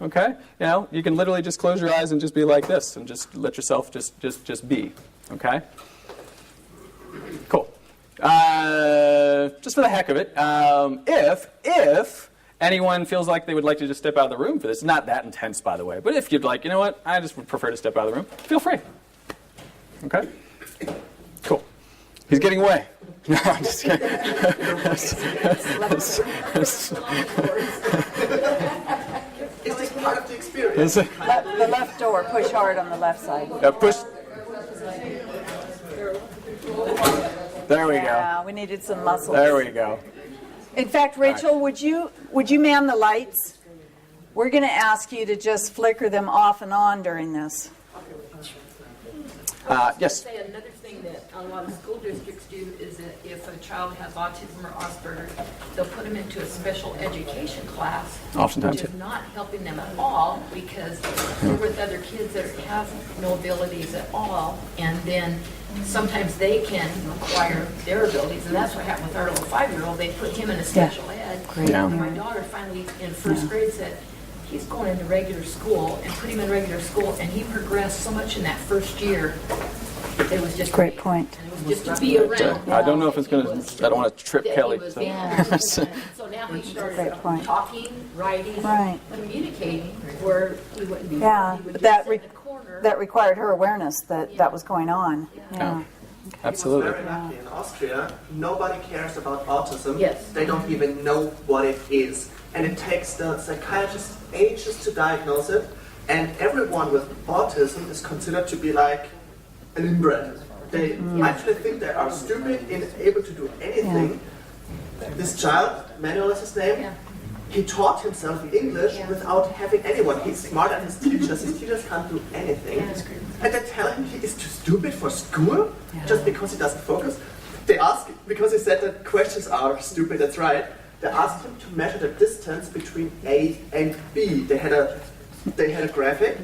Okay? You know, you can literally just close your eyes and just be like this and just let yourself just be. Okay? Cool. Just for the heck of it, if anyone feels like they would like to just step out of the room for this, it's not that intense, by the way, but if you'd like, you know what, I just would prefer to step out of the room, feel free. Okay? Cool. He's getting away. No, I'm just kidding. It's just part of the experience. The left door, push hard on the left side. Push. There we go. Yeah, we needed some muscles. There we go. In fact, Rachel, would you man the lights? We're going to ask you to just flicker them off and on during this. Yes. Say another thing that a lot of school districts do is that if a child has autism or Asperger, they'll put them into a special education class, Oftentimes, which is not helping them at all, because they're with other kids that have no abilities at all, and then sometimes they can acquire their abilities, and that's what happened with our little 5-year-old. They put him in a special ed, Yeah. and my daughter finally in first grade said, he's going into regular school, and put him in regular school, and he progressed so much in that first year. It was just Great point. and it was just to be around. I don't know if it's going to, I don't want to trip That he Kelly. was So. in. So now he started Great point. talking, writing, Right. communicating, where he wouldn't be. Yeah, he would but just that sit in the corner. that required her awareness that was going on. Yeah. Absolutely. Very lucky. In Austria, nobody cares about autism. Yes. They don't even know what it is. And it takes the psychiatrist ages to diagnose it. And everyone with autism is considered to be like an inbred. They actually think they are stupid, unable to do anything. This child, Manuel is his name, Yeah. he taught himself English without having anyone. He's smart at his teachers. His teachers can't do anything. And they tell him he is too stupid for school just because he doesn't focus. They ask, because he said that questions are stupid, that's right. They asked him to measure the distance between A and B. They had a graphic.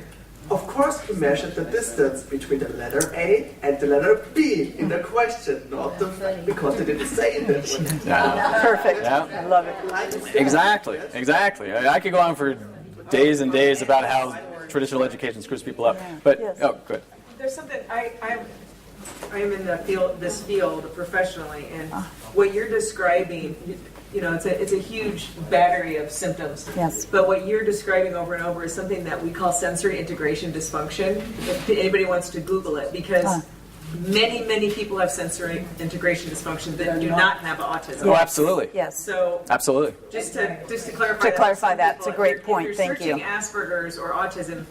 Of course, he measured the distance between the letter A and the letter B in the question, not because they didn't say it. Yeah. Perfect. Yeah. I love it. Exactly. I could go on for days and days about how traditional education screws people up. But, Yes. oh, good. There's something, I I'm in this field professionally, and what you're describing, it's a huge battery of symptoms. Yes. But what you're describing over and over is something that we call sensory integration dysfunction. If anybody wants to Google it, because many people have sensory integration dysfunction that do not have autism. Oh, absolutely. Yes. So Absolutely. just to clarify, To clarify some that, people, it's a great if point. you're Thank searching you. Asperger's or autism,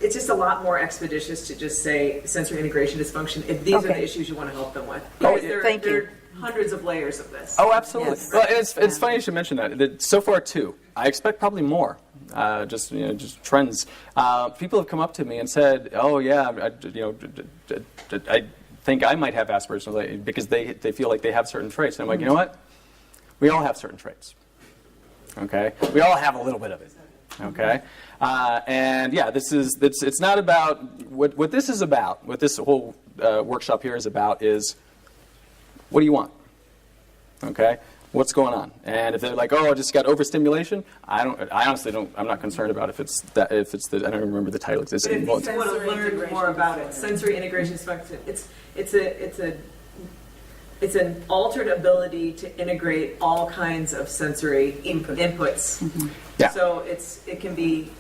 it's just a lot more expeditious to just say sensory integration dysfunction if these are Okay. the issues you want to help them with. Oh, Because there thank you. are hundreds of layers of this. Oh, absolutely. Yes. Well, it's funny you should mention that. So far, too. I expect probably more. Just trends. People have come up to me and said, "Oh, yeah, I think I might have Asperger's," because they feel like they have certain traits. And I'm like, you know what? We all have certain traits. Okay, we all have a little bit of it. Okay, and yeah, it's not about what this is about. What this whole workshop here is about is, what do you want? Okay, what's going on? And if they're like, oh, I just got overstimulation, I honestly don't. I'm not concerned about if it's the. I don't even remember the title. But if you want to learn more about it, sensory integration dysfunction, it's an altered ability to integrate all kinds of sensory inputs. Yeah. So it can be.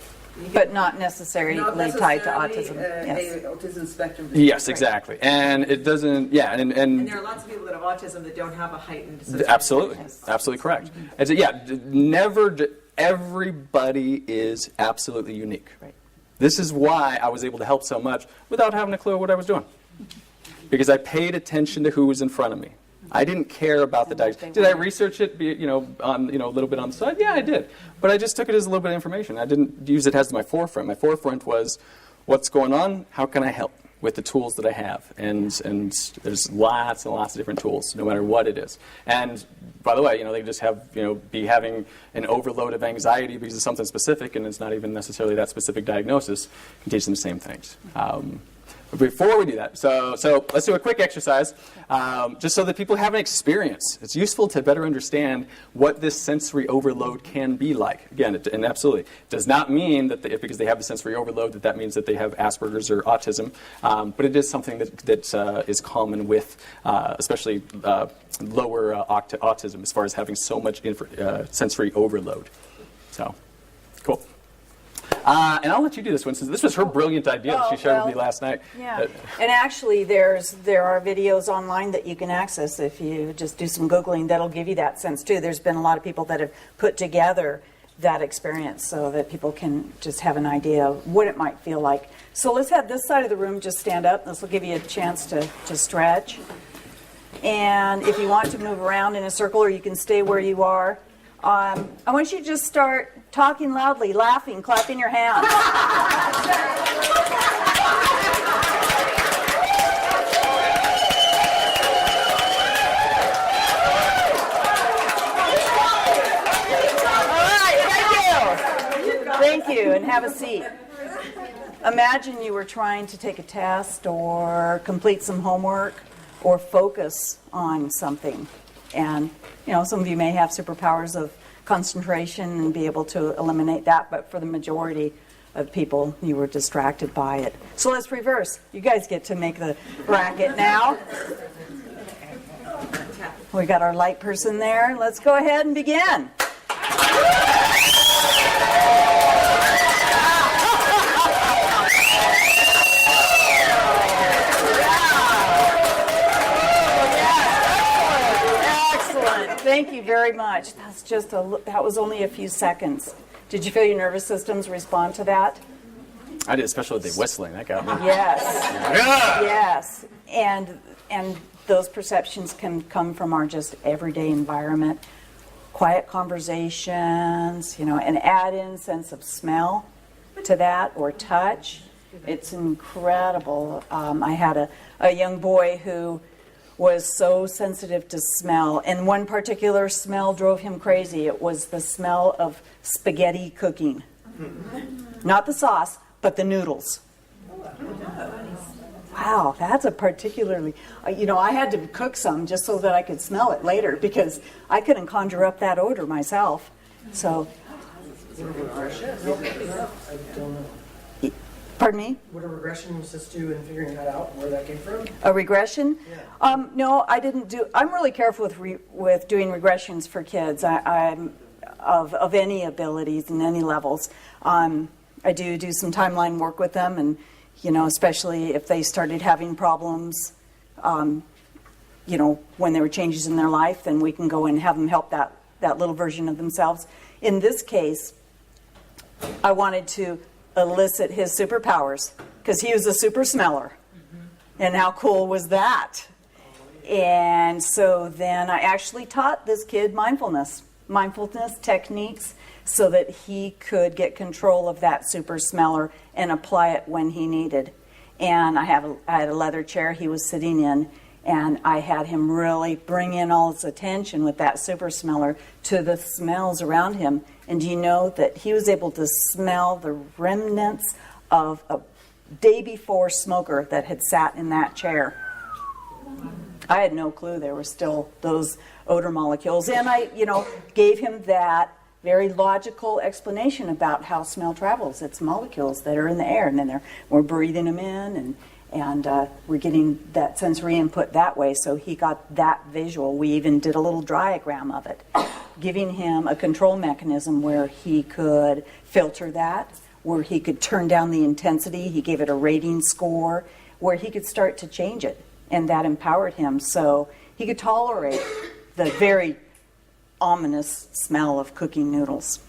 But not necessarily tied to autism. A autism spectrum. Yes, exactly. And it doesn't. Yeah, And and there are lots of people that have autism that don't have a heightened sensory absolutely, integration. absolutely correct. And so, everybody is absolutely unique. Right. This is why I was able to help so much without having a clue what I was doing. Because I paid attention to who was in front of me. I didn't care about the diagnosis. Did I research it, on a little bit on the side? Yeah, I did. But I just took it as a little bit of information. I didn't use it as my forefront. My forefront was, what's going on? How can I help with the tools that I have? And there's lots and lots of different tools, no matter what it is. And by the way, they just have, be having an overload of anxiety because of something specific, and it's not even necessarily that specific diagnosis. It can teach them the same things. But before we do that, so let's do a quick exercise, just so that people have an experience. It's useful to better understand what this sensory overload can be like. Again, and absolutely, it does not mean that because they have the sensory overload that means that they have Asperger's or autism, but it is something that is common with, especially lower autism, as far as having so much sensory overload. So, cool. And I'll let you do this one, since this was her brilliant idea that she shared with me last night. Yeah, and actually there are videos online that you can access if you just do some Googling. That'll give you that sense too. There's been a lot of people that have put together that experience so that people can just have an idea of what it might feel like. So let's have this side of the room just stand up. This will give you a chance to stretch. And if you want to move around in a circle, or you can stay where you are, I want you to just start talking loudly, laughing, clapping your hands. Thank you, and have a seat. Imagine you were trying to take a test or complete some homework or focus on something. And, some of you may have superpowers of concentration and be able to eliminate that, but for the majority of people, you were distracted by it. So let's reverse. You guys get to make the bracket now. We got our light person there. Let's go ahead and begin. Thank you very much. That was only a few seconds. Did you feel your nervous systems respond to that? I did, especially with the whistling. That got me. Yes. Yes. And those perceptions can come from our just everyday environment. Quiet conversations, and add in sense of smell to that, or touch. It's incredible. I had a young boy who was so sensitive to smell, and one particular smell drove him crazy. It was the smell of spaghetti cooking. Not the sauce, but the noodles. Wow, that's a particularly, I had to cook some just so that I could smell it later, because I couldn't conjure up that odor myself. So, Pardon me? Would a regression assist you in figuring that out, where that came from? A regression? Yeah. No, I didn't do. I'm really careful with doing regressions for kids. I'm of any abilities and any levels. I do some timeline work with them, and especially if they started having problems, when there were changes in their life, then we can go and have them help that little version of themselves. In this case, I wanted to elicit his superpowers because he was a super smeller. And how cool was that? And so then I actually taught this kid mindfulness techniques so that he could get control of that super smeller and apply it when he needed. And I had a leather chair he was sitting in, and I had him really bring in all his attention with that super smeller to the smells around him. And do you know that he was able to smell the remnants of a day before smoker that had sat in that chair? I had no clue there were still those odor molecules. And I, gave him that very logical explanation about how smell travels. It's molecules that are in the air, and then we're breathing them in, and we're getting that sensory input that way. So he got that visual. We even did a little diagram of it, giving him a control mechanism where he could filter that, where he could turn down the intensity. He gave it a rating score, where he could start to change it, and that empowered him so he could tolerate the very ominous smell of cooking noodles.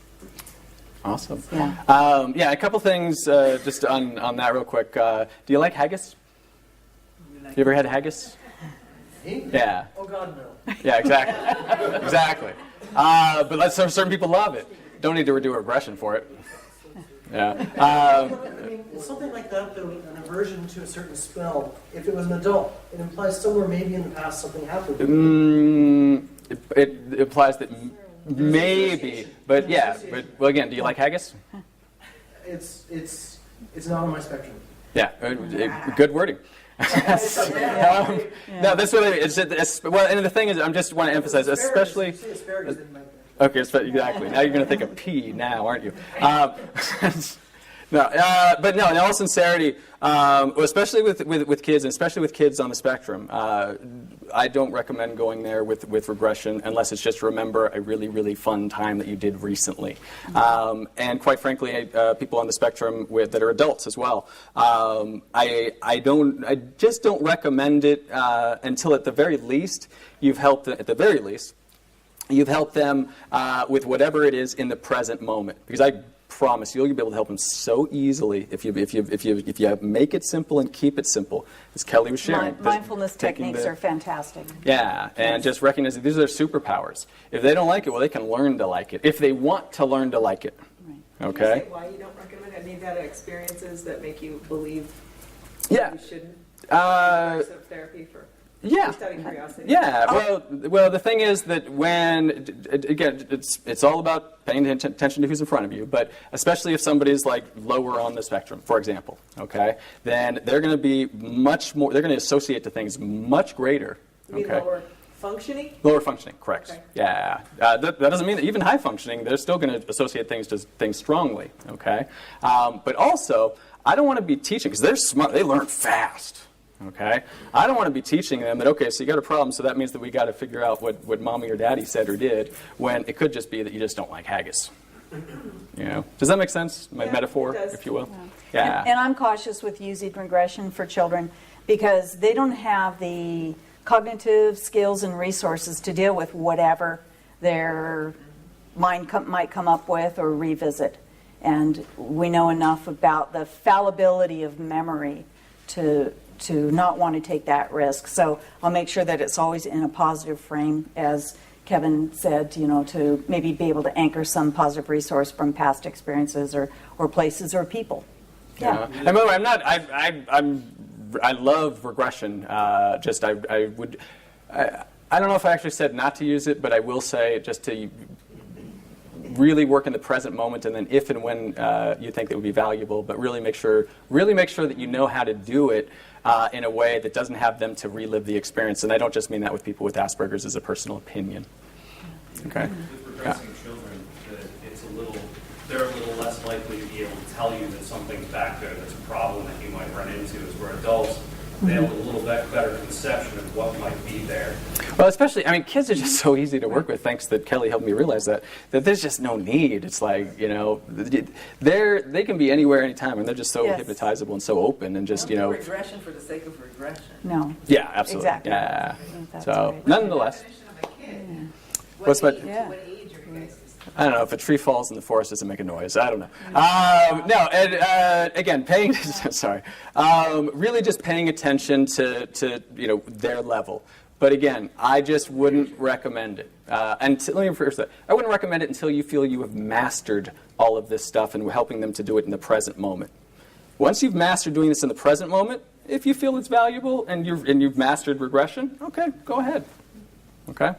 Awesome. Yeah. A couple things just on that real quick. Do you like haggis? You ever had haggis? Yeah. Oh, God, no. Yeah, exactly. Exactly. But certain people love it. Don't need to do a regression for it. Yeah. I mean, it's something like that, though, an aversion to a certain smell, if it was an adult, it implies somewhere maybe in the past something happened. It implies that maybe, but yeah. Well, again, do you like haggis? It's not on my spectrum. Yeah, good wording. No, that's what well, and the thing is, I just want to emphasize, especially. You see asparagus, then you might. Okay, exactly. Now you're going to think of pea now, aren't you? But no, in all sincerity, especially with kids, and especially with kids on the spectrum, I don't recommend going there with regression unless it's just remember a really, really fun time that you did recently. And quite frankly, people on the spectrum that are adults as well. I just don't recommend it until at the very least you've helped them with whatever it is in the present moment, because I promise you'll be able to help them so easily if you make it simple and keep it simple, as Kelly was sharing. Mindfulness techniques are fantastic. Yeah, and just recognize that these are their superpowers. If they don't like it, well, they can learn to like it. If they want to learn to like it, Can okay. you say why you don't recommend it? Any data experiences that make you believe Yeah. you shouldn't? Of therapy for. Yeah. Just out of curiosity. Yeah. Well, the thing is that again, it's all about paying attention to who's in front of you. But especially if somebody's like lower on the spectrum, for example, okay, then they're going to be much more. They're going to associate to things much greater. You mean Okay. lower functioning? Lower functioning, correct. Okay. Yeah. That doesn't mean that even high functioning, they're still going to associate things to things strongly. Okay. But also, I don't want to be teaching because they're smart. They learn fast. Okay, I don't want to be teaching them that, okay, so you got a problem, so that means that we got to figure out what mommy or daddy said or did, when it could just be that you just don't like haggis. Does that make sense? My metaphor, it does. if you will. Yeah. And I'm cautious with using regression for children because they don't have the cognitive skills and resources to deal with whatever their mind might come up with or revisit. And we know enough about the fallibility of memory to not want to take that risk. So I'll make sure that it's always in a positive frame, as Kevin said, to maybe be able to anchor some positive resource from past experiences or places or people. Yeah. And by the way, I love regression. I don't know if I actually said not to use it, but I will say just to really work in the present moment, and then if and when you think it would be valuable, but really make sure that you know how to do it in a way that doesn't have them to relive the experience. And I don't just mean that with people with Asperger's as a personal opinion. Okay. With regressing children, they're a little less likely to be able to tell you that something's back there that's a problem that you might run into. As we're adults, they have a little bit better conception of what might be there. Well, especially, I mean, kids are just so easy to work with. Thanks that Kelly helped me realize that there's just no need. It's like, you know, they can be anywhere, anytime, and they're just so Yes. hypnotizable and so open and just, you know. Regression for the sake of regression. No. Yeah, absolutely. Exactly. Yeah. That's So, right. nonetheless, what's my, Yeah. I don't know, if a tree falls in the forest, does it make a noise? I don't know. No, and again, paying, sorry, really just paying attention to you know, their level. But again, I just wouldn't recommend it. And let me first say, I wouldn't recommend it until you feel you have mastered all of this stuff and helping them to do it in the present moment. Once you've mastered doing this in the present moment, if you feel it's valuable and you've mastered regression, okay, go ahead. Okay.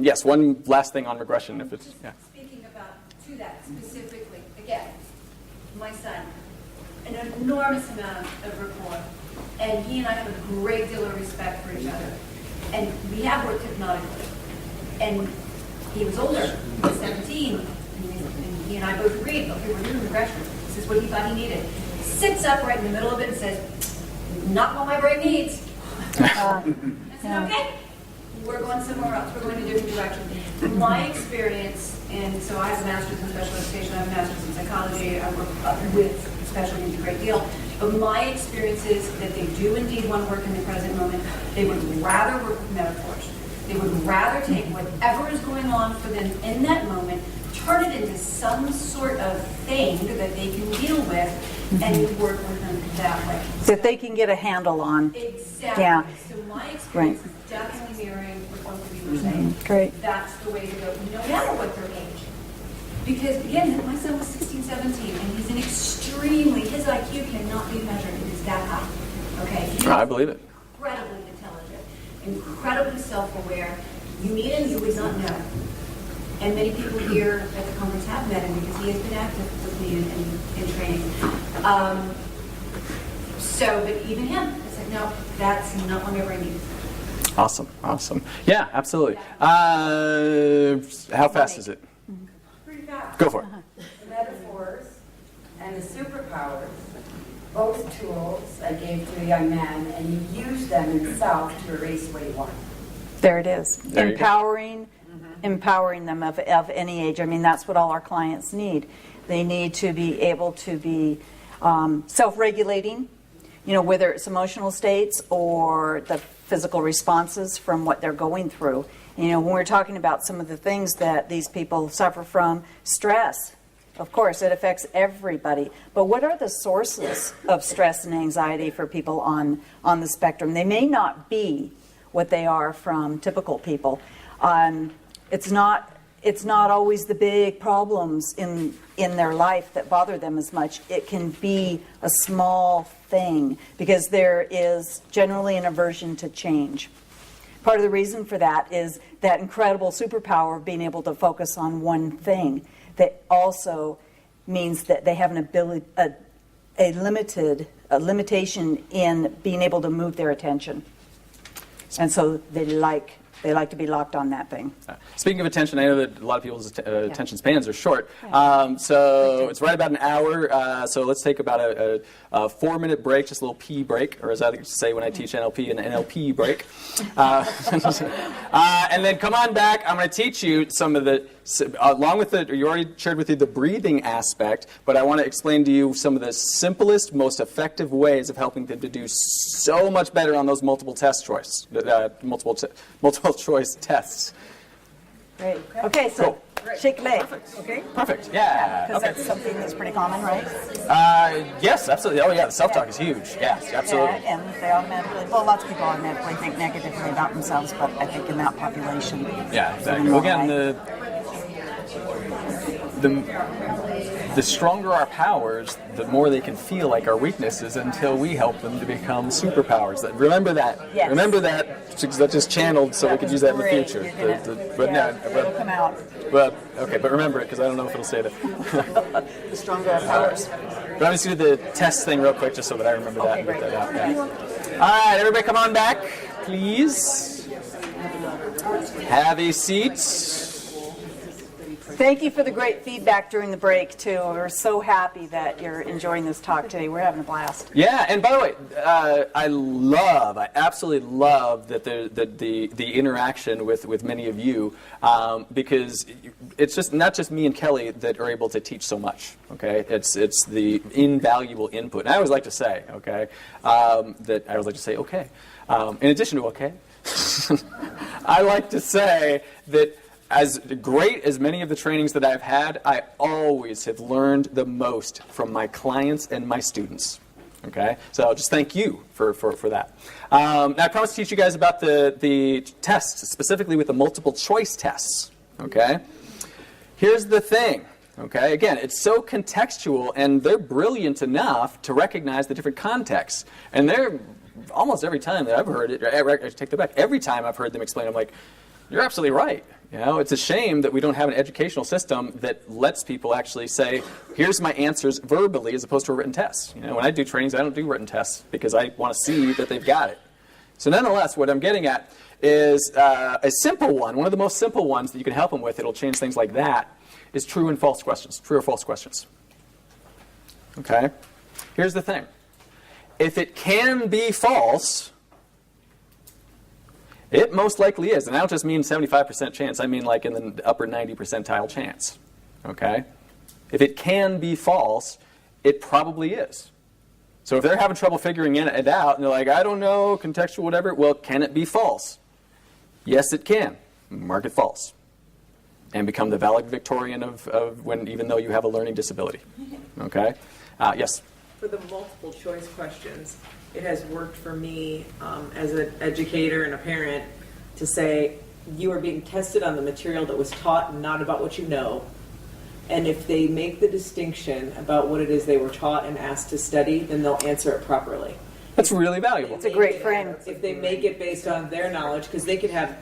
Yes, one last thing on regression, if it's, yeah. Speaking about to that specifically, again, my son, an enormous amount of rapport, and he and I have a great deal of respect for each other, and we have worked hypnotically. And he was older, he was 17, and he and I both agreed, okay, we're doing regression. This is what he thought he needed. Sits up right in the middle of it and says, not what my brain needs. I said, okay. We're going somewhere else. We're going a different direction. My experience, and so I have a master's in special education, I have a master's in psychology, I work with special needs a great deal. But my experience is that they do indeed want to work in the present moment. They would rather work with metaphors. They would rather take whatever is going on for them in that moment, turn it into some sort of thing that they can deal with, and work with them that way. That they can get a handle on. Exactly. Yeah. So my experience is definitely mirroring what both of you were saying. Great. That's the way to go, no matter what their age. Because again, my son was 16, 17, and he's an extremely, his IQ cannot be measured. It is that high. Okay? He's I believe it. incredibly intelligent, incredibly self-aware. You meet him, you would not know. And many people here at the conference have met him because he has been active with me in training. But even him, it's like, no, that's not what my brain needs. Awesome, awesome. Yeah, absolutely. How fast is it? Pretty fast. Go for it. The metaphors and the superpowers, both tools I gave to a young man, and you use them himself to erase what he wants. There it is. There you go. Empowering them of any age. I mean, that's what all our clients need. They need to be able to be self-regulating, you know, whether it's emotional states or the physical responses from what they're going through. You know, when we're talking about some of the things that these people suffer from, stress, of course, it affects everybody. But what are the sources of stress and anxiety for people on the spectrum? They may not be what they are from typical people. It's not always the big problems in their life that bother them as much. It can be a small thing because there is generally an aversion to change. Part of the reason for that is that incredible superpower of being able to focus on one thing. That also means that they have an ability, a limitation in being able to move their attention, and so they like to be locked on that thing. Speaking of attention, I know that a lot of people's attention spans are short. So it's right about an hour. So let's take about a 4-minute break, just a little pee break, or as I like to say when I teach NLP, an NLP break. And then come on back. I'm going to teach you some of the, along with you already shared with you the breathing aspect, but I want to explain to you some of the simplest, most effective ways of helping them to do so much better on those multiple choice tests. Great. Okay, so shake a leg. Okay. Perfect. Yeah. Because that's something that's pretty common, right? Yes, absolutely. Oh, yeah. The self-talk is huge. Yes, absolutely. Yeah, and they automatically, well, lots of people automatically think negatively about themselves, but I think in that population. Yeah, exactly. Well, again, the stronger our powers, the more they can feel like our weaknesses until we help them to become superpowers. Remember that. Yes. Remember that. That just channeled so we could use that in the future. It'll come out. But okay, but remember it because I don't know if it'll say that. The stronger our powers. But I'm just do the test thing real quick just so that I remember that. Okay, great. That out. Yeah. All right, everybody, come on back, please. Have a seat. Thank you for the great feedback during the break, too. We're so happy that you're enjoying this talk today. We're having a blast. Yeah, and by the way, I absolutely love that the interaction with many of you, because it's just not just me and Kelly that are able to teach so much. Okay, it's the invaluable input. And I always like to say, okay, in addition to okay, I like to say that as great as many of the trainings that I've had, I always have learned the most from my clients and my students. Okay, so I'll just thank you for that. Now I promised to teach you guys about the tests, specifically with the multiple choice tests. Okay, here's the thing. Okay, again, it's so contextual, and they're brilliant enough to recognize the different contexts. And they're almost every time that I've heard it, I take that back. Every time I've heard them explain, I'm like, you're absolutely right. You know, it's a shame that we don't have an educational system that lets people actually say, here's my answers verbally as opposed to a written test. You know, when I do trainings, I don't do written tests because I want to see that they've got it. So nonetheless, what I'm getting at is a simple one of the most simple ones that you can help them with. It'll change things like that. Is true and false questions. True or false questions. Okay? Here's the thing. If it can be false, it most likely is. And I don't just mean 75% chance. I mean like in the upper 90 percentile chance. Okay? If it can be false, it probably is. So if they're having trouble figuring it out, and they're like, I don't know, contextual, whatever, well, can it be false? Yes, it can. Mark it false. And become the valedictorian of when, even though you have a learning disability. Okay? Yes? For the multiple choice questions, it has worked for me as an educator and a parent to say, you are being tested on the material that was taught and not about what you know. And if they make the distinction about what it is they were taught and asked to study, then they'll answer it properly. That's really valuable. It's a great frame. If they make it based on their knowledge, because they could have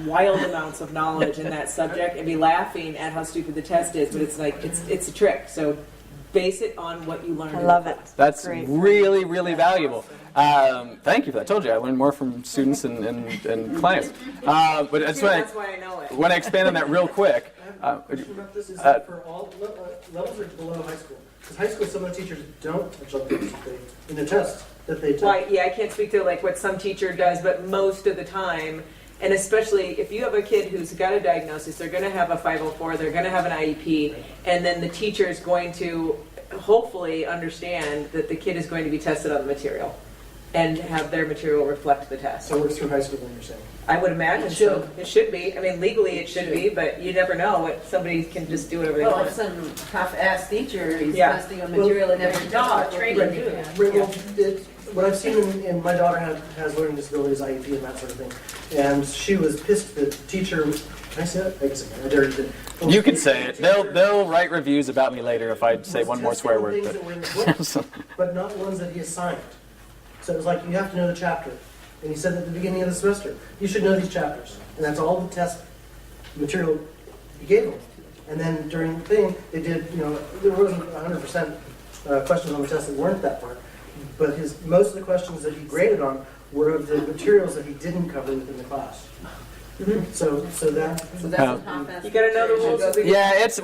wild amounts of knowledge in that subject and be laughing at how stupid the test is, but it's like it's a trick. So base it on what you learned. I love it. That's great. really, really valuable. Thank you for that. I told you I learned more from students and clients. But that's why I know it. Want to expand on that real quick. Question about this is that for all levels or below high school? Because high school, some of the teachers don't adjust in the test that they take. Well, yeah, I can't speak to like what some teacher does, but most of the time, and especially if you have a kid who's got a diagnosis, they're going to have a 504, they're going to have an IEP, and then the teacher is going to hopefully understand that the kid is going to be tested on the material and have their material reflect the test. So it works through high school, then you're saying? I would imagine so. It should be. I mean, legally it should be, but you never know. What somebody can just do whatever they Well, want. if some half-ass teacher is Yeah. testing on material and never taught, training to do it. Right, well, what I've seen in my daughter has learning disabilities, IEP, and that sort of thing. And she was pissed that the teacher. Can I say that? I guess I can. I dare you. You can say it. They'll write reviews about me later if I say one more swear word. Things that were in the book, but not ones that he assigned. So it was like, you have to know the chapter. And he said at the beginning of the semester, you should know these chapters. And that's all the test material he gave them. And then during the thing, they did, there wasn't 100% questions on the test that weren't that part. But most of the questions that he graded on were of the materials that he didn't cover within the class. Mm-hmm. So that's You got to know the rules of the game. Yeah, it's,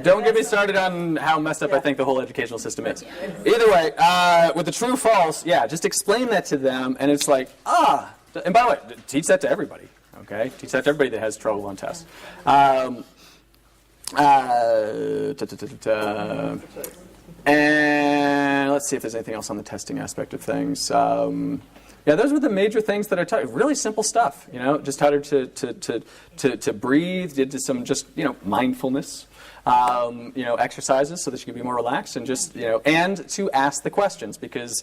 don't get me started on how messed up I think the whole educational system is. Either way, with the true false, just explain that to them, and it's like, and by the way, teach that to everybody, okay? Teach that to everybody that has trouble on tests. And let's see if there's anything else on the testing aspect of things. Those were the major things that I taught. Really simple stuff, just taught her to breathe, did some just, mindfulness. Exercises so that she could be more relaxed and just, and to ask the questions because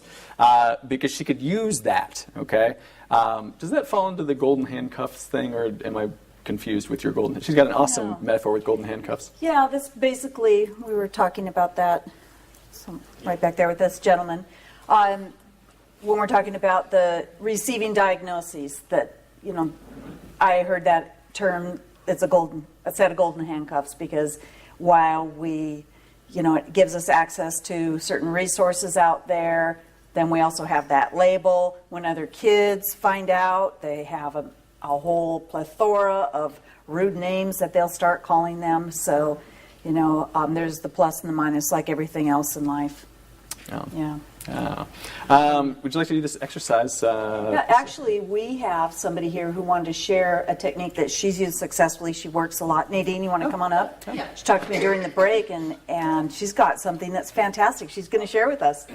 she could use that, okay? Does that fall into the golden handcuffs thing, or am I confused with your golden? She's got an awesome metaphor with golden handcuffs. Yeah, this basically, we were talking about that right back there with this gentleman. When we're talking about the receiving diagnoses, that, I heard that term, it's a set of golden handcuffs because while it gives us access to certain resources out there, then we also have that label. When other kids find out, they have a whole plethora of rude names that they'll start calling them. So, there's the plus and the minus, like everything else in life. Oh. Yeah. Would you like to do this exercise? Yeah, actually, we have somebody here who wanted to share a technique that she's used successfully. She works a lot. Nadine, you want to come on up? Yeah. She talked to me during the break, and she's got something that's fantastic. She's going to share with us.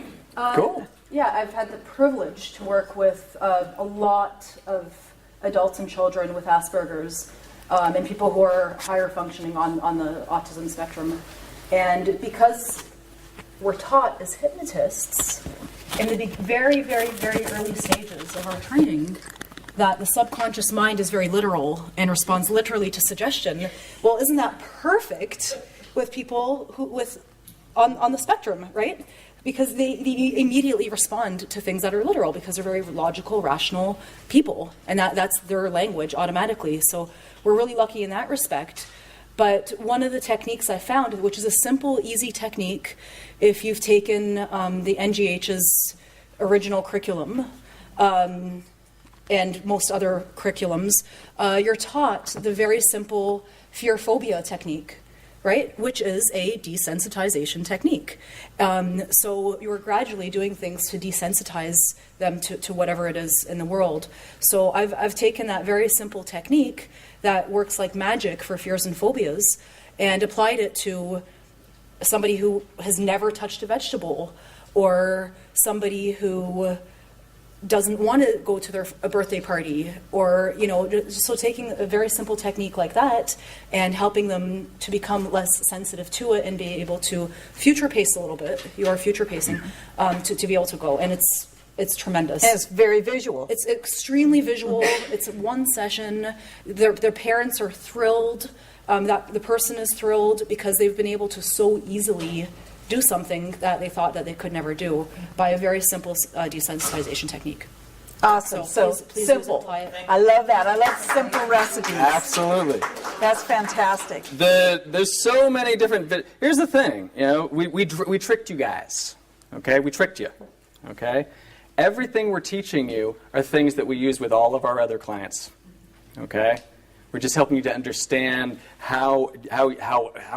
Cool. Yeah, I've had the privilege to work with a lot of adults and children with Asperger's and people who are higher functioning on the autism spectrum. And because we're taught as hypnotists in the very, very, very early stages of our training that the subconscious mind is very literal and responds literally to suggestion. Well, isn't that perfect with people on the spectrum, right? Because they immediately respond to things that are literal because they're very logical, rational people, and that's their language automatically. So we're really lucky in that respect. But one of the techniques I found, which is a simple, easy technique, if you've taken the NGH's original curriculum and most other curriculums, you're taught the very simple fear-phobia technique, right? Which is a desensitization technique. So you're gradually doing things to desensitize them to whatever it is in the world. So I've taken that very simple technique that works like magic for fears and phobias and applied it to somebody who has never touched a vegetable or somebody who doesn't want to go to a birthday party, or so taking a very simple technique like that and helping them to become less sensitive to it and be able to future pace a little bit. You are future pacing to be able to go, and it's tremendous. And it's very visual. It's extremely visual. It's one session. Their parents are thrilled. That the person is thrilled because they've been able to so easily do something that they thought that they could never do by a very simple desensitization technique. Awesome. So please simple. apply it. I love that. I love simple recipes. Absolutely. That's fantastic. There's so many different. Here's the thing. We tricked you guys. Okay, we tricked you. Okay, everything we're teaching you are things that we use with all of our other clients. Okay. We're just helping you to understand how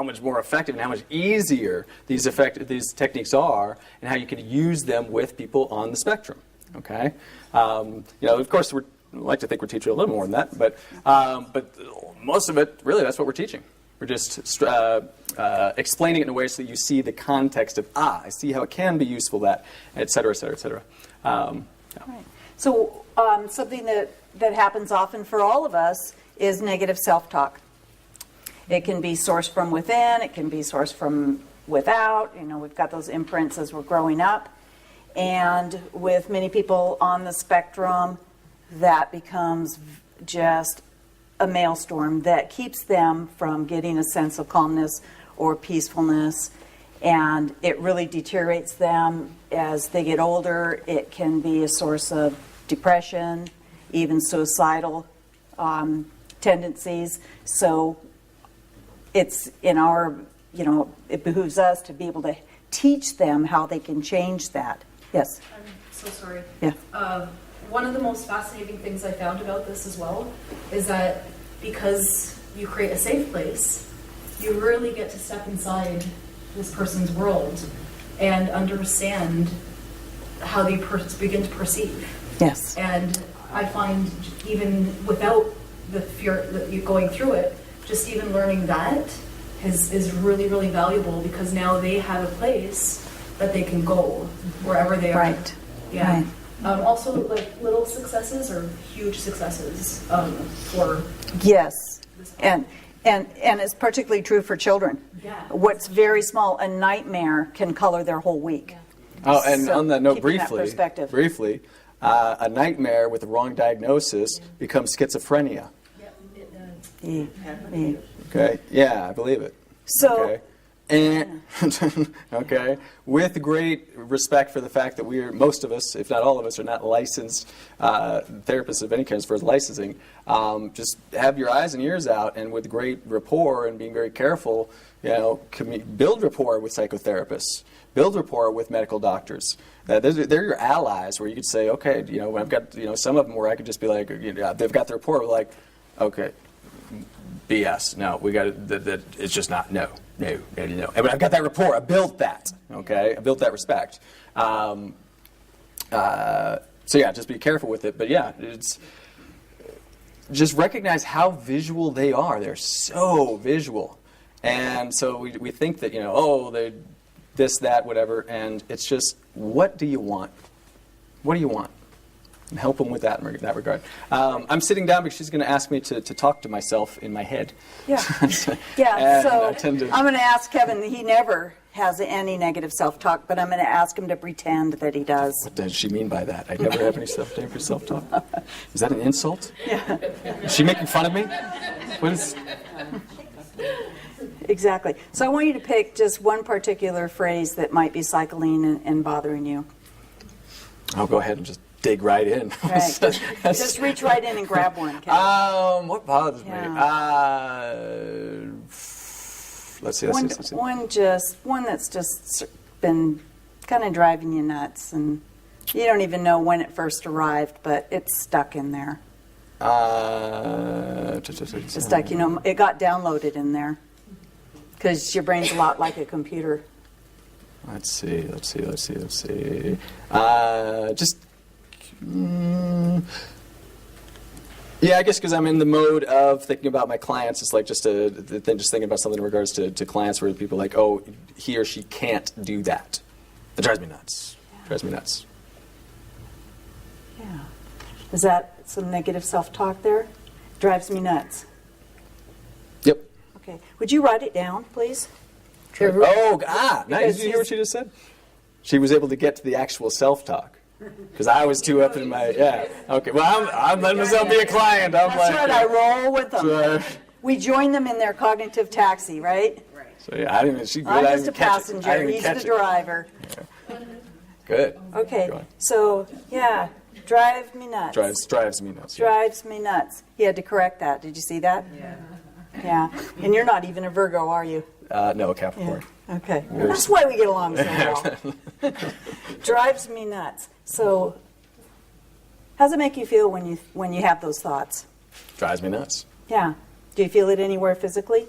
much more effective and how much easier these techniques are, and how you can use them with people on the spectrum. Okay, of course we like to think we're teaching a little more than that, but most of it, really, that's what we're teaching. We're just explaining it in a way so that you see the context of I see how it can be useful, that, et cetera, et cetera, et cetera. Right. So something that happens often for all of us is negative self-talk. It can be sourced from within, it can be sourced from without. We've got those imprints as we're growing up. And with many people on the spectrum, that becomes just a maelstrom that keeps them from getting a sense of calmness or peacefulness. And it really deteriorates them as they get older. It can be a source of depression, even suicidal tendencies. So it's in our, it behooves us to be able to teach them how they can change that. Yes? I'm so sorry. Yeah. One of the most fascinating things I found about this as well is that because you create a safe place, you really get to step inside this person's world and understand how they begin to perceive. Yes. And I find even without the fear that you're going through it, just even learning that is really, really valuable, because now they have a place that they can go wherever they are. Right. Yeah. Right. Also, like, little successes are huge successes for. Yes. And it's particularly true for children. Yeah. What's very small, a nightmare, can color their whole week. Yeah. Oh, and So on that note, keeping that perspective. briefly, a nightmare with the wrong diagnosis becomes schizophrenia. Yeah, it does. Yeah. Okay. Yeah, I believe it. So Okay. And, okay, with great respect for the fact that most of us, if not all of us, are not licensed therapists of any kind as far as licensing, just have your eyes and ears out, and with great rapport and being very careful, build rapport with psychotherapists, build rapport with medical doctors. They're your allies, where you could say, okay, I've got some of them where I could just be like, they've got the rapport, like, okay, BS, no, we got it. It's just not, no. But I've got that rapport. I built that. Okay, I built that respect. So yeah, just be careful with it. But yeah, it's just recognize how visual they are. They're so visual, and so we think that they this, that, whatever, and it's just, what do you want? What do you want? And help them with that in that regard. I'm sitting down because she's going to ask me to talk to myself in my head. Yeah. Yeah, so I'm going to ask Kevin, he never has any negative self-talk, but I'm going to ask him to pretend that he does. What does she mean by that? I never have any self-talk? Is that an insult? Yeah. Is she making fun of me? What is... Exactly. So I want you to pick just one particular phrase that might be cycling and bothering you. I'll go ahead and just dig right in. Right. Just reach right in and grab one, Kevin. What bothers me? Let's see. One that's just been kind of driving you nuts, and you don't even know when it first arrived, but it's stuck in there. It's stuck. It got downloaded in there because your brain's a lot like a computer. Let's see. Yeah, I guess because I'm in the mode of thinking about my clients, it's like just thinking about something in regards to clients where people are like, oh, he or she can't do that. That drives me nuts. Yeah. Is that some negative self-talk there? Drives me nuts. Yep. Okay. Would you write it down, please? Nice. Did you hear what she just said? She was able to get to the actual self-talk. Because I was too up in my, okay. Well, I'm letting myself be a client. That's right, I roll with them. We join them in their cognitive taxi, right? Right. So yeah, I'm just a passenger, he's the driver. Yeah. Good. Okay, so, yeah, drive me nuts. Drives me nuts. Drives me nuts. He had to correct that. Did you see that? Yeah. Yeah. And you're not even a Virgo, are you? No, a Capricorn. Yeah. Okay. Well, that's why we get along so well. Drives me nuts. So, how does it make you feel when you have those thoughts? Drives me nuts. Yeah. Do you feel it anywhere physically?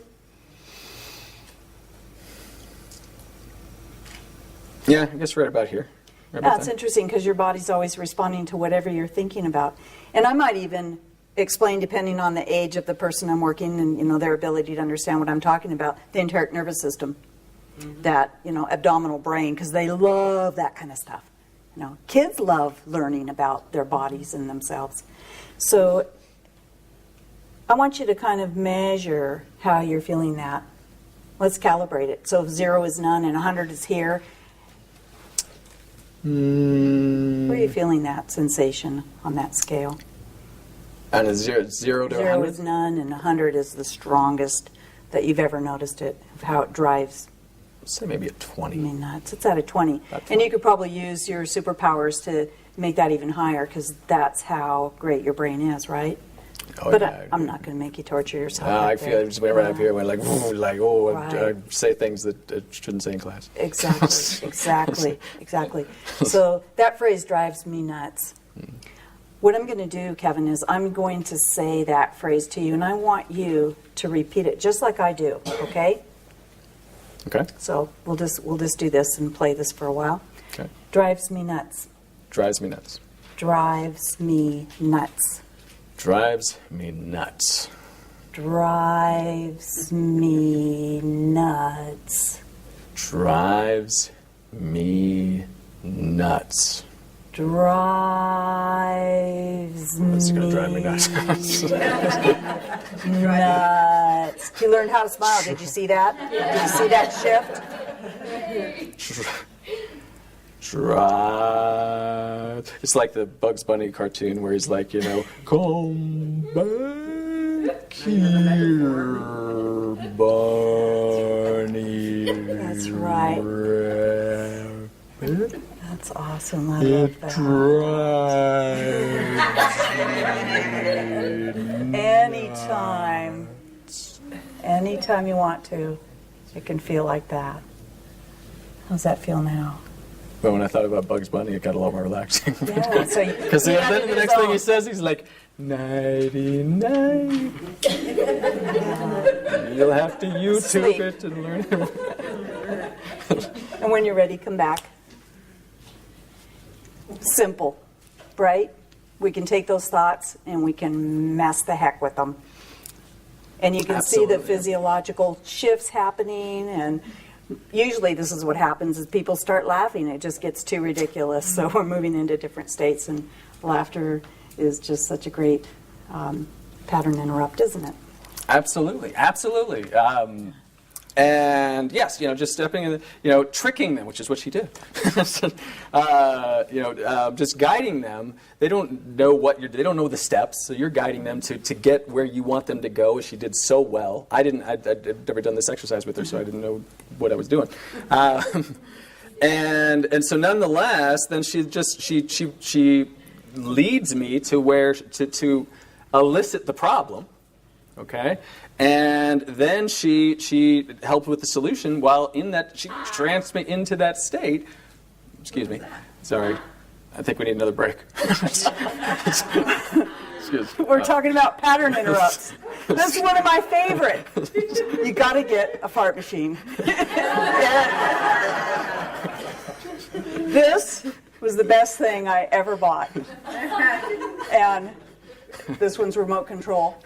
Yeah, I guess right about here. It's interesting because your body's always responding to whatever you're thinking about. And I might even explain, depending on the age of the person I'm working and their ability to understand what I'm talking about, the enteric nervous system, that abdominal brain, because they love that kind of stuff. Kids love learning about their bodies and themselves. So I want you to kind of measure how you're feeling that. Let's calibrate it. So if 0 is none and 100 is here, where are you feeling that sensation on that scale? And a 0 to 100? 0 is none and 100 is the strongest that you've ever noticed it, of how it drives. Say maybe a 20. I mean, nuts. It's at a 20. And you could probably use your superpowers to make that even higher, because that's how great your brain is, right? Oh, but yeah, I'm not going to make you torture yourself. I feel I just went right up here and went Right. I say things that I shouldn't say in class. Exactly. So that phrase drives me nuts. What I'm going to do, Kevin, is I'm going to say that phrase to you, and I want you to repeat it just like I do, okay? Okay. So we'll just do this and play this for a while. Okay. Drives me nuts. Drives me nuts. Drives me nuts. Drives me nuts. Drives me nuts. Drives me nuts. Drives me That's going to drive me nuts. nuts. You learned how to smile. Did you see that? Did you see that shift? Drive. It's like the Bugs Bunny cartoon where he's like, come back here, Barney. That's right. That's awesome. I love that. Anytime you want to, it can feel like that. How's that feel now? But when I thought about Bugs Bunny, it got a lot more relaxing. Yeah, so Because then the next thing he says, he's like, nighty night. You'll have to YouTube Sleep. it and learn it. And when you're ready, come back. Simple, right? We can take those thoughts and we can mess the heck with them. And you can see the Absolutely. physiological shifts happening, and usually this is what happens is people start laughing. It just gets too ridiculous. So we're moving into different states, and laughter is just such a great pattern interrupt, isn't it? Absolutely, absolutely. And yes, just stepping in, tricking them, which is what she did. Just guiding them. They don't know they don't know the steps, so you're guiding them to get where you want them to go. She did so well. I'd never done this exercise with her, so I didn't know what I was doing. And so nonetheless, then she leads me to where to elicit the problem. Okay, and then she helped with the solution. While in that, she transferred me into that state. Excuse me, sorry. I think we need another break. Excuse me. We're talking about pattern interrupts. This is one of my favorite. You got to get a fart machine. This was the best thing I ever bought. And this one's remote control.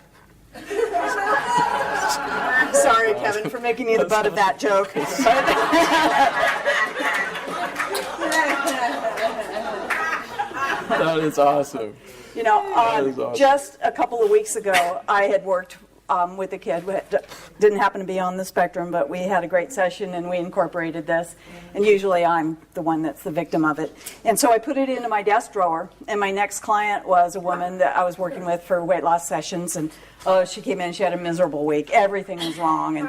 Sorry, Kevin, for making you the butt of that joke. That is awesome. Awesome. Just a couple of weeks ago, I had worked with a kid who didn't happen to be on the spectrum, but we had a great session and we incorporated this. And usually I'm the one that's the victim of it. And so I put it into my desk drawer. And my next client was a woman that I was working with for weight loss sessions. And she came in, she had a miserable week. Everything was wrong. And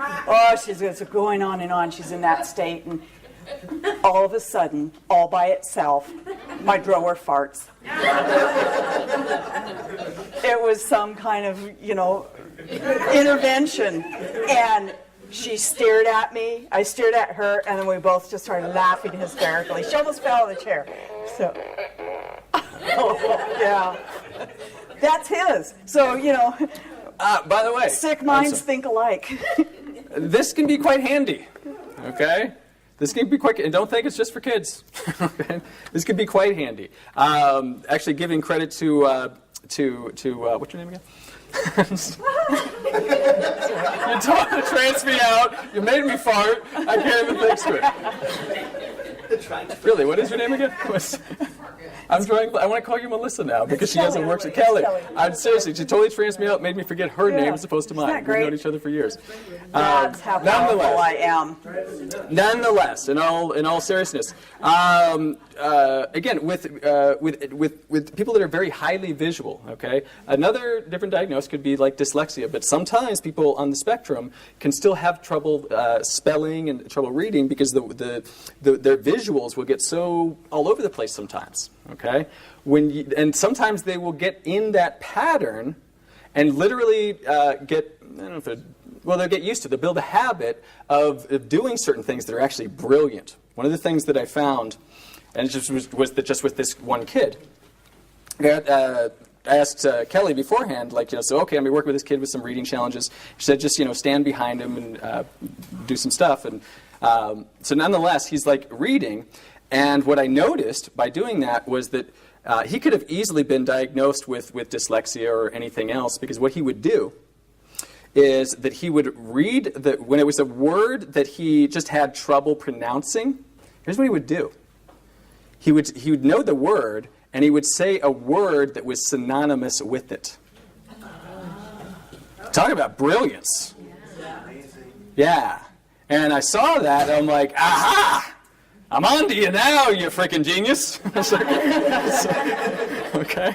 she's just going on and on. She's in that state. And all of a sudden, all by itself, my drawer farts. It was some kind of, intervention. And she stared at me, I stared at her, and then we both just started laughing hysterically. She almost fell in the chair. So, yeah. That's his. So, By the way, sick minds think alike. this can be quite handy. Okay. This can be quick, and don't think it's just for kids. Okay? This can be quite handy. Actually, giving credit to what's your name again? You totally tranced me out. You made me fart. I can't even think straight. Really, what is your name again? I want to call you Melissa now because she doesn't work at Kelly. I'm seriously, she totally tranced me out, made me forget her name as opposed to mine. We've known each other for years. That's how powerful I am. Nonetheless, in all seriousness, again, with people that are very highly visual, okay, another different diagnosis could be like dyslexia, but sometimes people on the spectrum can still have trouble spelling and trouble reading because their visuals will get so all over the place sometimes, okay? And sometimes they will get in that pattern and literally they'll get used to it. They'll build a habit of doing certain things that are actually brilliant. One of the things that I found, and it just was that just with this one kid, I asked Kelly beforehand, okay, I'm going to be working with this kid with some reading challenges. She said, just, stand behind him and do some stuff. And so nonetheless, he's reading. And what I noticed by doing that was that he could have easily been diagnosed with dyslexia or anything else, because what he would do is that he would read, when it was a word that he just had trouble pronouncing, here's what he would do. He would know the word, and he would say a word that was synonymous with it. Talk about brilliance. Yeah. And I saw that, and I'm like, aha! I'm on to you now, you freaking genius. Okay.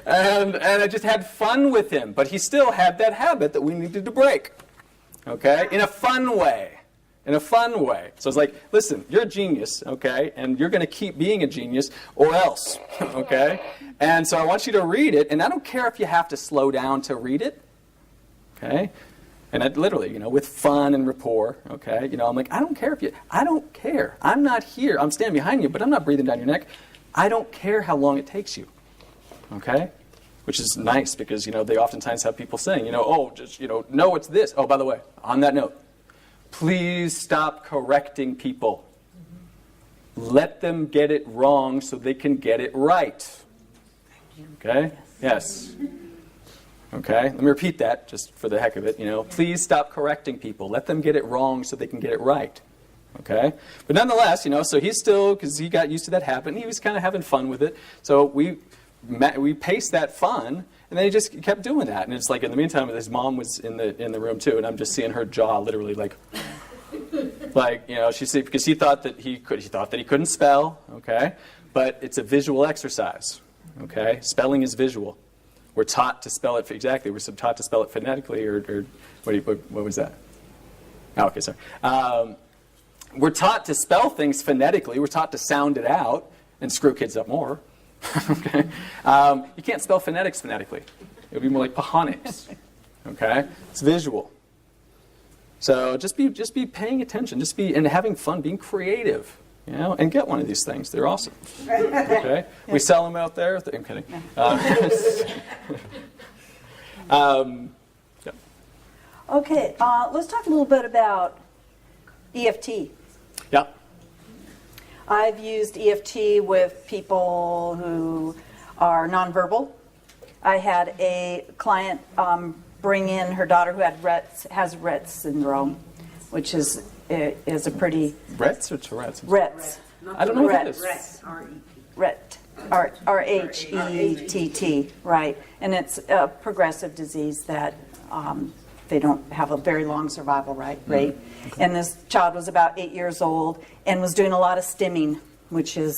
And I just had fun with him, but he still had that habit that we needed to break. Okay? In a fun way. in a fun way. So it's like, listen, you're a genius, okay, and you're going to keep being a genius or else, okay? And so I want you to read it, and I don't care if you have to slow down to read it, okay? And I literally, with fun and rapport, okay? I'm like, I don't care. I'm not here. I'm standing behind you, but I'm not breathing down your neck. I don't care how long it takes you, okay? Which is nice because, they oftentimes have people saying, oh, just, no, it's this. Oh, by the way, on that note, please stop correcting people. Let them get it wrong so they can get it right. Okay? Yes. Okay? Let me repeat that just for the heck of it. Please stop correcting people. Let them get it wrong so they can get it right. Okay? But nonetheless, so he's still, because he got used to that habit, and he was kind of having fun with it. So we paced that fun, and then he just kept doing that. And it's like, in the meantime, his mom was in the room too, and I'm just seeing her jaw literally like, she said, because he thought that he couldn't spell, okay? But it's a visual exercise, okay? Spelling is visual. We're taught to spell it exactly. We're taught to spell it phonetically, or what was that? Oh, okay, sorry. We're taught to spell things phonetically. We're taught to sound it out and screw kids up more. Okay, you can't spell phonetics phonetically. It would be more like pahonics. Okay, it's visual. So just be paying attention. And having fun, being creative. And get one of these things. They're awesome. Okay, we sell them out there. I'm kidding. Yeah. Okay, let's talk a little bit about EFT. Yeah. I've used EFT with people who are nonverbal. I had a client bring in her daughter who has Rett syndrome, which is a pretty... Rett's or Tourette's? Rett's. I don't know what that is. Rett. R-H-E-T-T, right. And it's a progressive disease that they don't have a very long survival rate. Okay. And this child was about 8 years old and was doing a lot of stimming, which is,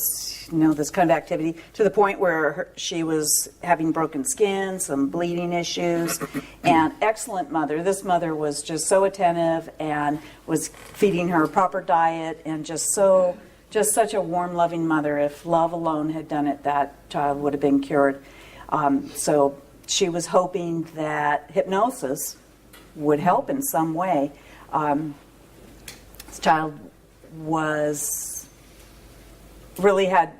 this kind of activity, to the point where she was having broken skin, some bleeding issues, and excellent mother. This mother was just so attentive and was feeding her a proper diet and just such a warm, loving mother. If love alone had done it, that child would have been cured. So she was hoping that hypnosis would help in some way. This child really had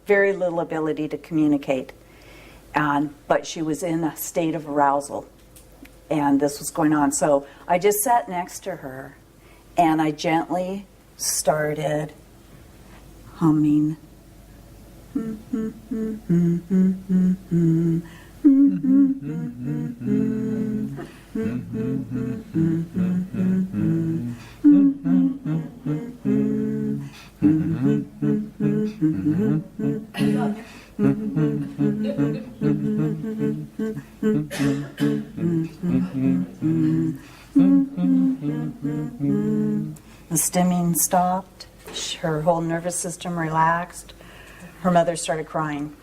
very little ability to communicate, but she was in a state of arousal, and this was going on. So I just sat next to her, and I gently started humming. The stimming stopped. Her whole nervous system relaxed. Her mother started crying.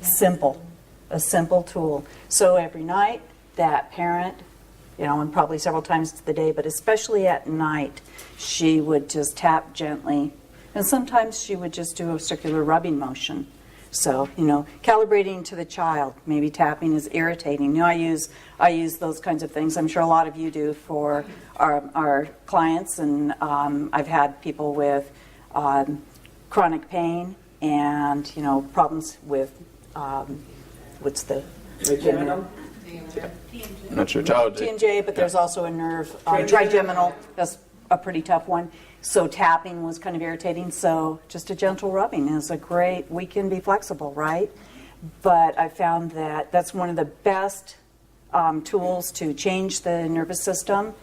A simple tool. So every night, that parent, and probably several times to the day, but especially at night, she would just tap gently. And sometimes she would just do a circular rubbing motion. So, calibrating to the child. Maybe tapping is irritating. I use those kinds of things. I'm sure a lot of you do for our clients. And I've had people with chronic pain and, problems with, what's the... Trigeminal? I'm not sure. TMJ, but there's also a nerve, trigeminal. That's a pretty tough one. So tapping was kind of irritating. So just a gentle rubbing is we can be flexible, right? But I found that that's one of the best tools to change the nervous system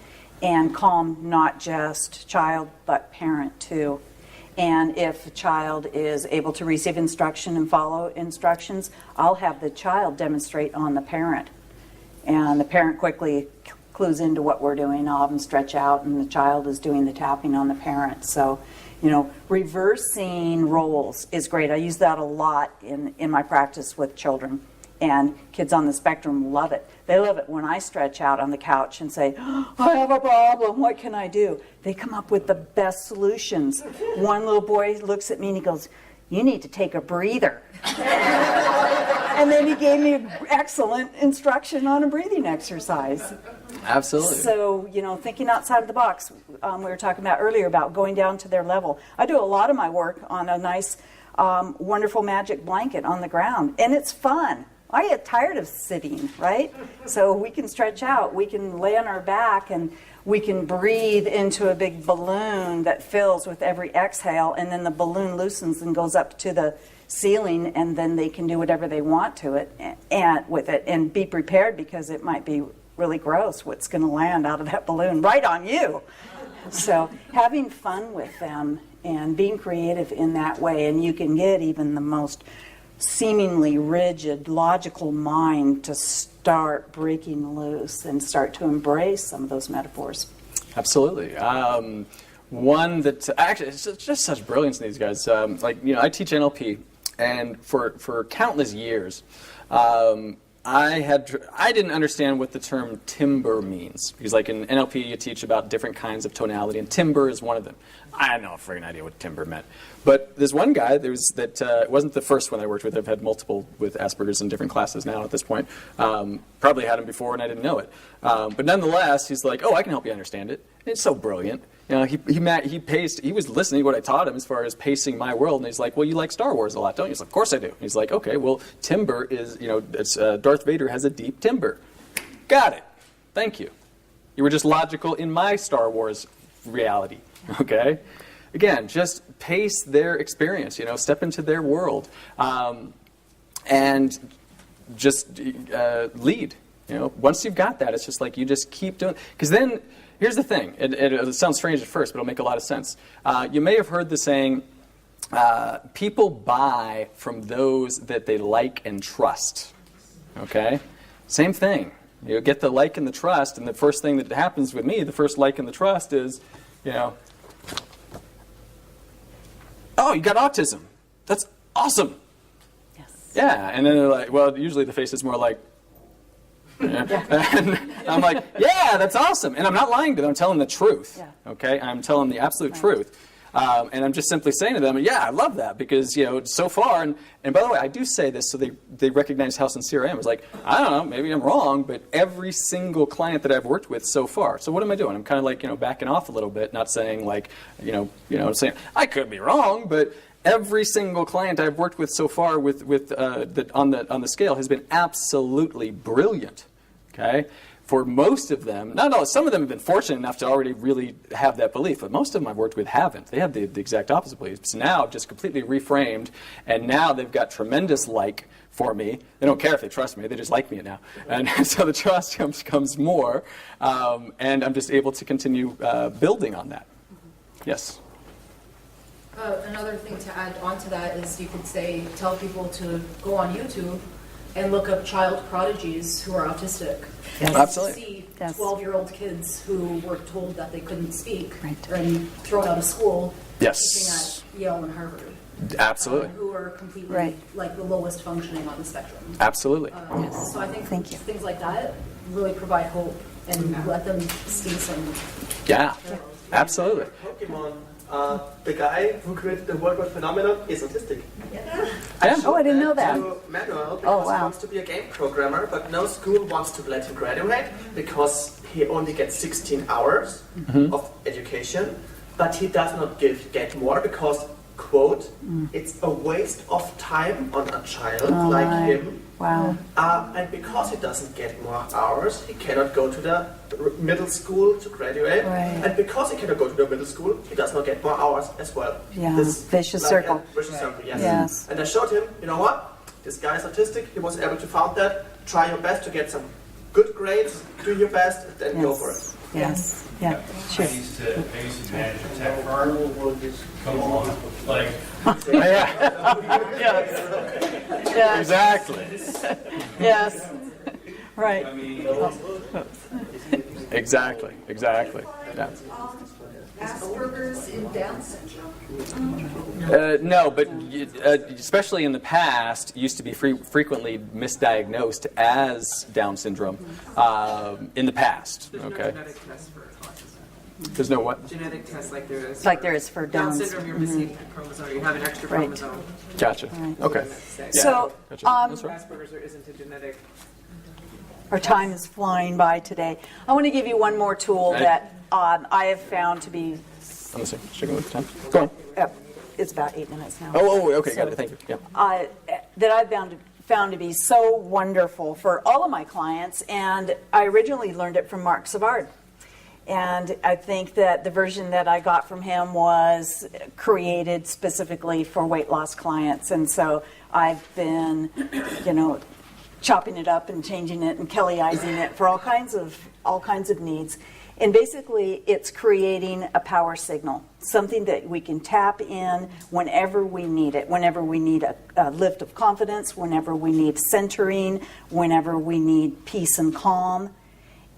and calm not just child, but parent too. And if a child is able to receive instruction and follow instructions, I'll have the child demonstrate on the parent. And the parent quickly clues into what we're doing. I'll have them stretch out, and the child is doing the tapping on the parent. So, reversing roles is great. I use that a lot in my practice with children. And kids on the spectrum love it. They love it when I stretch out on the couch and say, I have a problem, what can I do? They come up with the best solutions. One little boy looks at me and he goes, you need to take a breather. And then he gave me excellent instruction on a breathing exercise. Absolutely. So, thinking outside of the box. We were talking about earlier about going down to their level. I do a lot of my work on a nice, wonderful magic blanket on the ground, and it's fun. I get tired of sitting, right? So we can stretch out, we can lay on our back, and we can breathe into a big balloon that fills with every exhale, and then the balloon loosens and goes up to the ceiling, and then they can do whatever they want to it and with it, and be prepared because it might be really gross what's going to land out of that balloon right on you. So having fun with them and being creative in that way, and you can get even the most seemingly rigid, logical mind to start breaking loose and start to embrace some of those metaphors. Absolutely. One that actually it's just such brilliance in these guys. I teach NLP, and for countless years, I didn't understand what the term timbre means, because like in NLP you teach about different kinds of tonality, and timbre is one of them. I had no friggin' idea what timbre meant. But there's one guy it wasn't the first one I worked with. I've had multiple with Asperger's in different classes now at this point. Probably had him before and I didn't know it. But nonetheless, he's like, oh, I can help you understand it. And it's so brilliant. He was listening to what I taught him as far as pacing my world, and he's like, well, you like Star Wars a lot, don't you? He's like, of course I do. He's like, okay, well, timbre is, it's Darth Vader has a deep timbre. Got it. Thank you. You were just logical in my Star Wars reality, okay? Again, just pace their experience, step into their world, and just lead. Once you've got that, it's just like you just keep doing. Because then, here's the thing. It sounds strange at first, but it'll make a lot of sense. You may have heard the saying, people buy from those that they like and trust. Okay? Same thing. You get the like and the trust, and the first thing that happens with me, the first like and the trust is, oh, you got autism. That's awesome. Yes. Yeah, and then they're like, well, usually the face is more like, yeah. And I'm like, yeah, that's awesome. And I'm not lying to them. I'm telling them the truth. Yeah. Okay? I'm telling them the absolute truth. And I'm just simply saying to them, yeah, I love that because, so far, and by the way, I do say this so they recognize how sincere I am. It's like, I don't know, maybe I'm wrong, but every single client that I've worked with so far, so what am I doing? I'm kind of like, backing off a little bit, not saying like, I'm saying, I could be wrong, but every single client I've worked with so far on the scale has been absolutely brilliant. Okay? For most of them, not all, some of them have been fortunate enough to already really have that belief, but most of them I've worked with haven't. They have the exact opposite belief. So now I've just completely reframed, and now they've got tremendous like for me. They don't care if they trust me, they just like me now. And so the trust comes more, and I'm just able to continue building on that. Yes? Another thing to add on to that is you could tell people to go on YouTube and look up child prodigies who are autistic. Yes. Absolutely. See 12-year-old kids who were told that they couldn't speak and thrown out of school. Yes. Teaching at Yale and Harvard. Absolutely. Who are completely like the lowest functioning on the spectrum. Absolutely. So I think things like that really provide hope and let them see some. Yeah. Absolutely. Pokemon. The guy who created the worldwide phenomenon is autistic. Oh, I didn't know that. Manuel, because he wants to be a game programmer, but no school wants to let him graduate because he only gets 16 hours of education, but he does not get more because, quote, it's a waste of time on a child like him. Wow. And because he doesn't get more hours, he cannot go to the middle school to graduate. Right. And because he cannot go to the middle school, he does not get more hours as well. Yeah, This vicious circle. Vicious circle, yes. Yes. And I showed him, you know what? This guy is autistic. He was able to found that. Try your best to get some good grades. Do your best, and then go for it. Yes. Yeah. Sure. I used to manage a tech firm. Come on, like. Yeah. Exactly. Yes. Right. Exactly. Yeah. Asperger's in Down syndrome? No, but especially in the past, used to be frequently misdiagnosed as Down syndrome in the past. There's no genetic test for autism. There's no what? Genetic test like there is. Like there is for Down Down's. syndrome, you're missing a chromosome, you have an extra Right. chromosome. Gotcha. Okay. Yeah. So, Gotcha. That's right. Asperger's, there isn't a genetic. our time is flying by today. I want to give you one more tool Right. that I have found to be, Let me see. Checking with the time. Go on. it's about 8 minutes now. Oh, okay. So, Got it. Thank you. Yeah. That I've found to be so wonderful for all of my clients, and I originally learned it from Mark Savard. And I think that the version that I got from him was created specifically for weight loss clients. And so I've been, chopping it up and changing it and Kellyizing it for all kinds of needs. And basically, it's creating a power signal, something that we can tap in whenever we need it, whenever we need a lift of confidence, whenever we need centering, whenever we need peace and calm,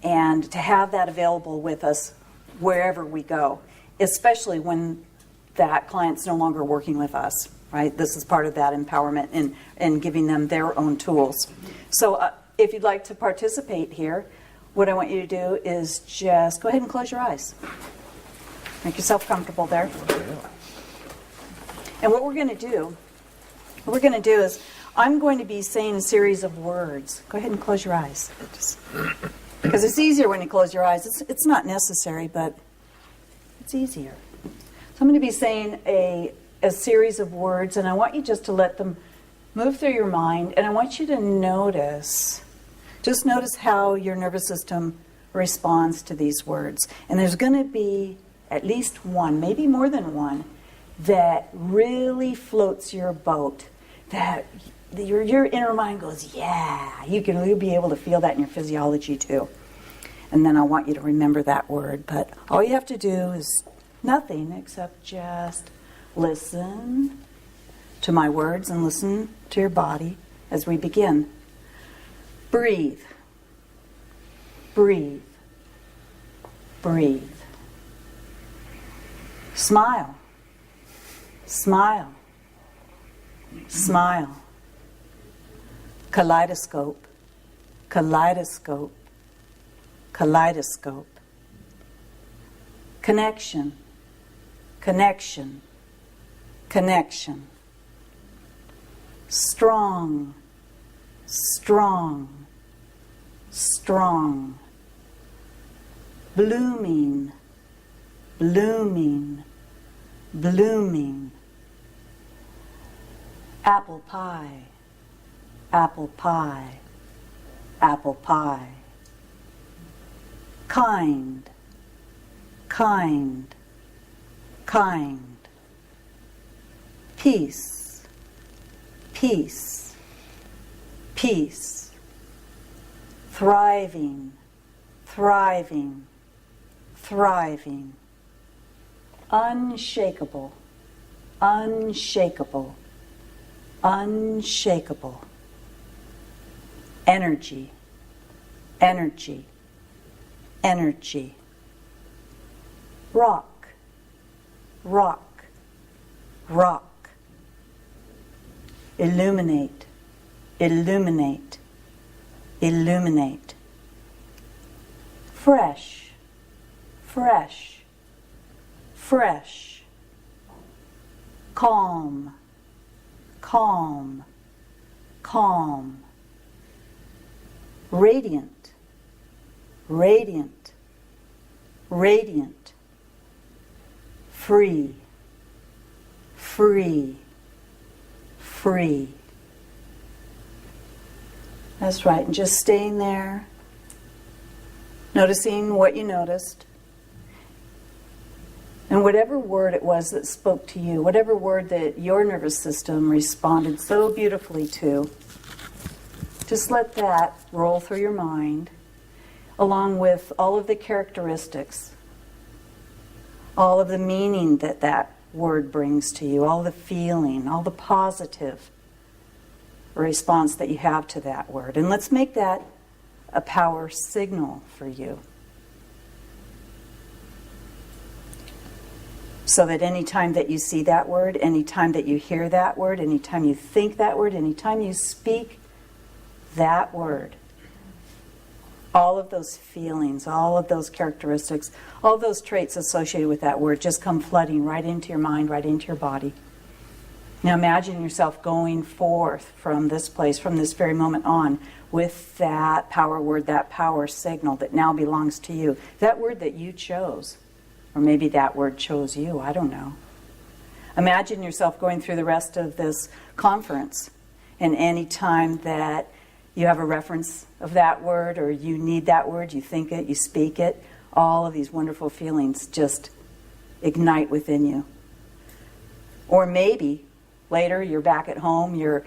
and to have that available with us wherever we go, especially when that client's no longer working with us, right? This is part of that empowerment and giving them their own tools. So if you'd like to participate here, what I want you to do is just go ahead and close your eyes. Make yourself comfortable there. And what we're going to do is I'm going to be saying a series of words. Go ahead and close your eyes. Because it's easier when you close your eyes. It's not necessary, but it's easier. So I'm going to be saying a series of words, and I want you just to let them move through your mind, and I want you to notice how your nervous system responds to these words. And there's going to be at least one, maybe more than one, that really floats your boat, that your inner mind goes, yeah, you'll be able to feel that in your physiology too. And then I want you to remember that word. But all you have to do is nothing except just listen to my words and listen to your body as we begin. Breathe. Breathe. Breathe. Smile. Smile. Smile. Kaleidoscope. Kaleidoscope. Kaleidoscope. Connection. Connection. Connection. Strong. Strong. Strong. Blooming. Blooming. Blooming. Apple pie. Apple pie. Apple pie. Kind. Kind. Kind. Peace. Peace. Peace. Thriving. Thriving. Thriving. Unshakable. Unshakable. Unshakable. Energy. Energy. Energy. Rock. Rock. Rock. Illuminate. Illuminate. Illuminate. Fresh. Fresh. Fresh. Calm. Calm. Calm. Radiant. Radiant. Radiant. Free. Free. Free. That's right. And just staying there, noticing what you noticed. And whatever word it was that spoke to you, whatever word that your nervous system responded so beautifully to, just let that roll through your mind, along with all of the characteristics, all of the meaning that that word brings to you, all the feeling, all the positive response that you have to that word. And let's make that a power signal for you. So that anytime that you see that word, anytime that you hear that word, anytime you think that word, anytime you speak that word, all of those feelings, all of those characteristics, all those traits associated with that word just come flooding right into your mind, right into your body. Now imagine yourself going forth from this place, from this very moment on, with that power word, that power signal that now belongs to you. That word that you chose. Or maybe that word chose you, I don't know. Imagine yourself going through the rest of this conference, and any time that you have a reference of that word, or you need that word, you think it, you speak it, all of these wonderful feelings just ignite within you. Or maybe later you're back at home, you're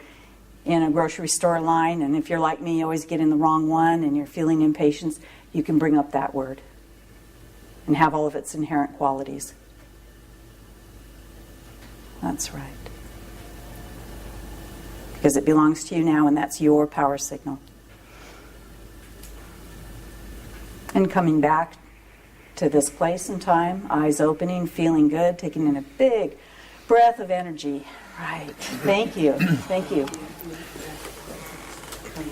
in a grocery store line, and if you're like me, you always get in the wrong one, and you're feeling impatience, you can bring up that word and have all of its inherent qualities. That's right. Because it belongs to you now, and that's your power signal. And coming back to this place and time, eyes opening, feeling good, taking in a big breath of energy. Right. Thank you. Thank you.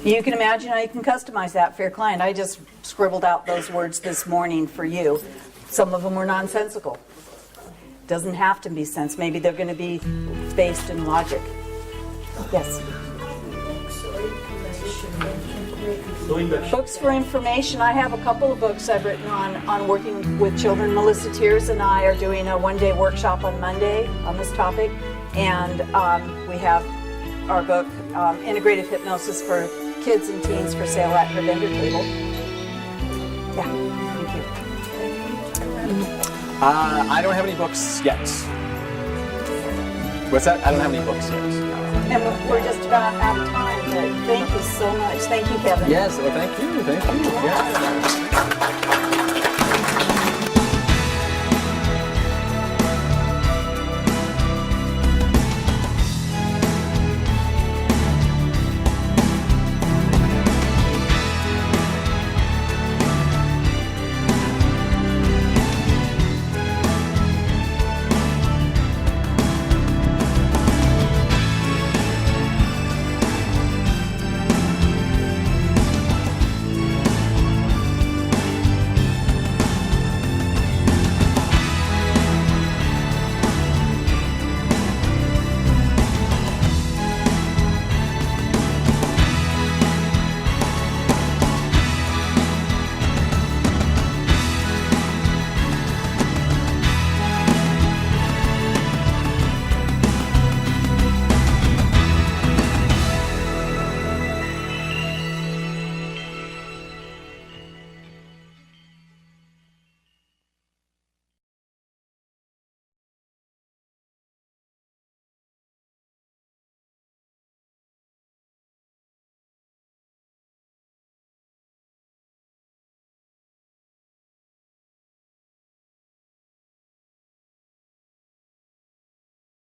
You can imagine how you can customize that for your client. I just scribbled out those words this morning for you. Some of them were nonsensical. Doesn't have to be sense. Maybe they're going to be based in logic. Yes. Books for information. I have a couple of books I've written on working with children. Melissa Tears and I are doing a one-day workshop on Monday on this topic. And we have our book, Integrative Hypnosis for Kids and Teens, for sale at her vendor table. Yeah, thank you. I don't have any books yet. What's that? I don't have any books yet. And we're just about out of time, but thank you so much. Thank you, Kevin. Yes, well, thank you. Thank you. Yeah.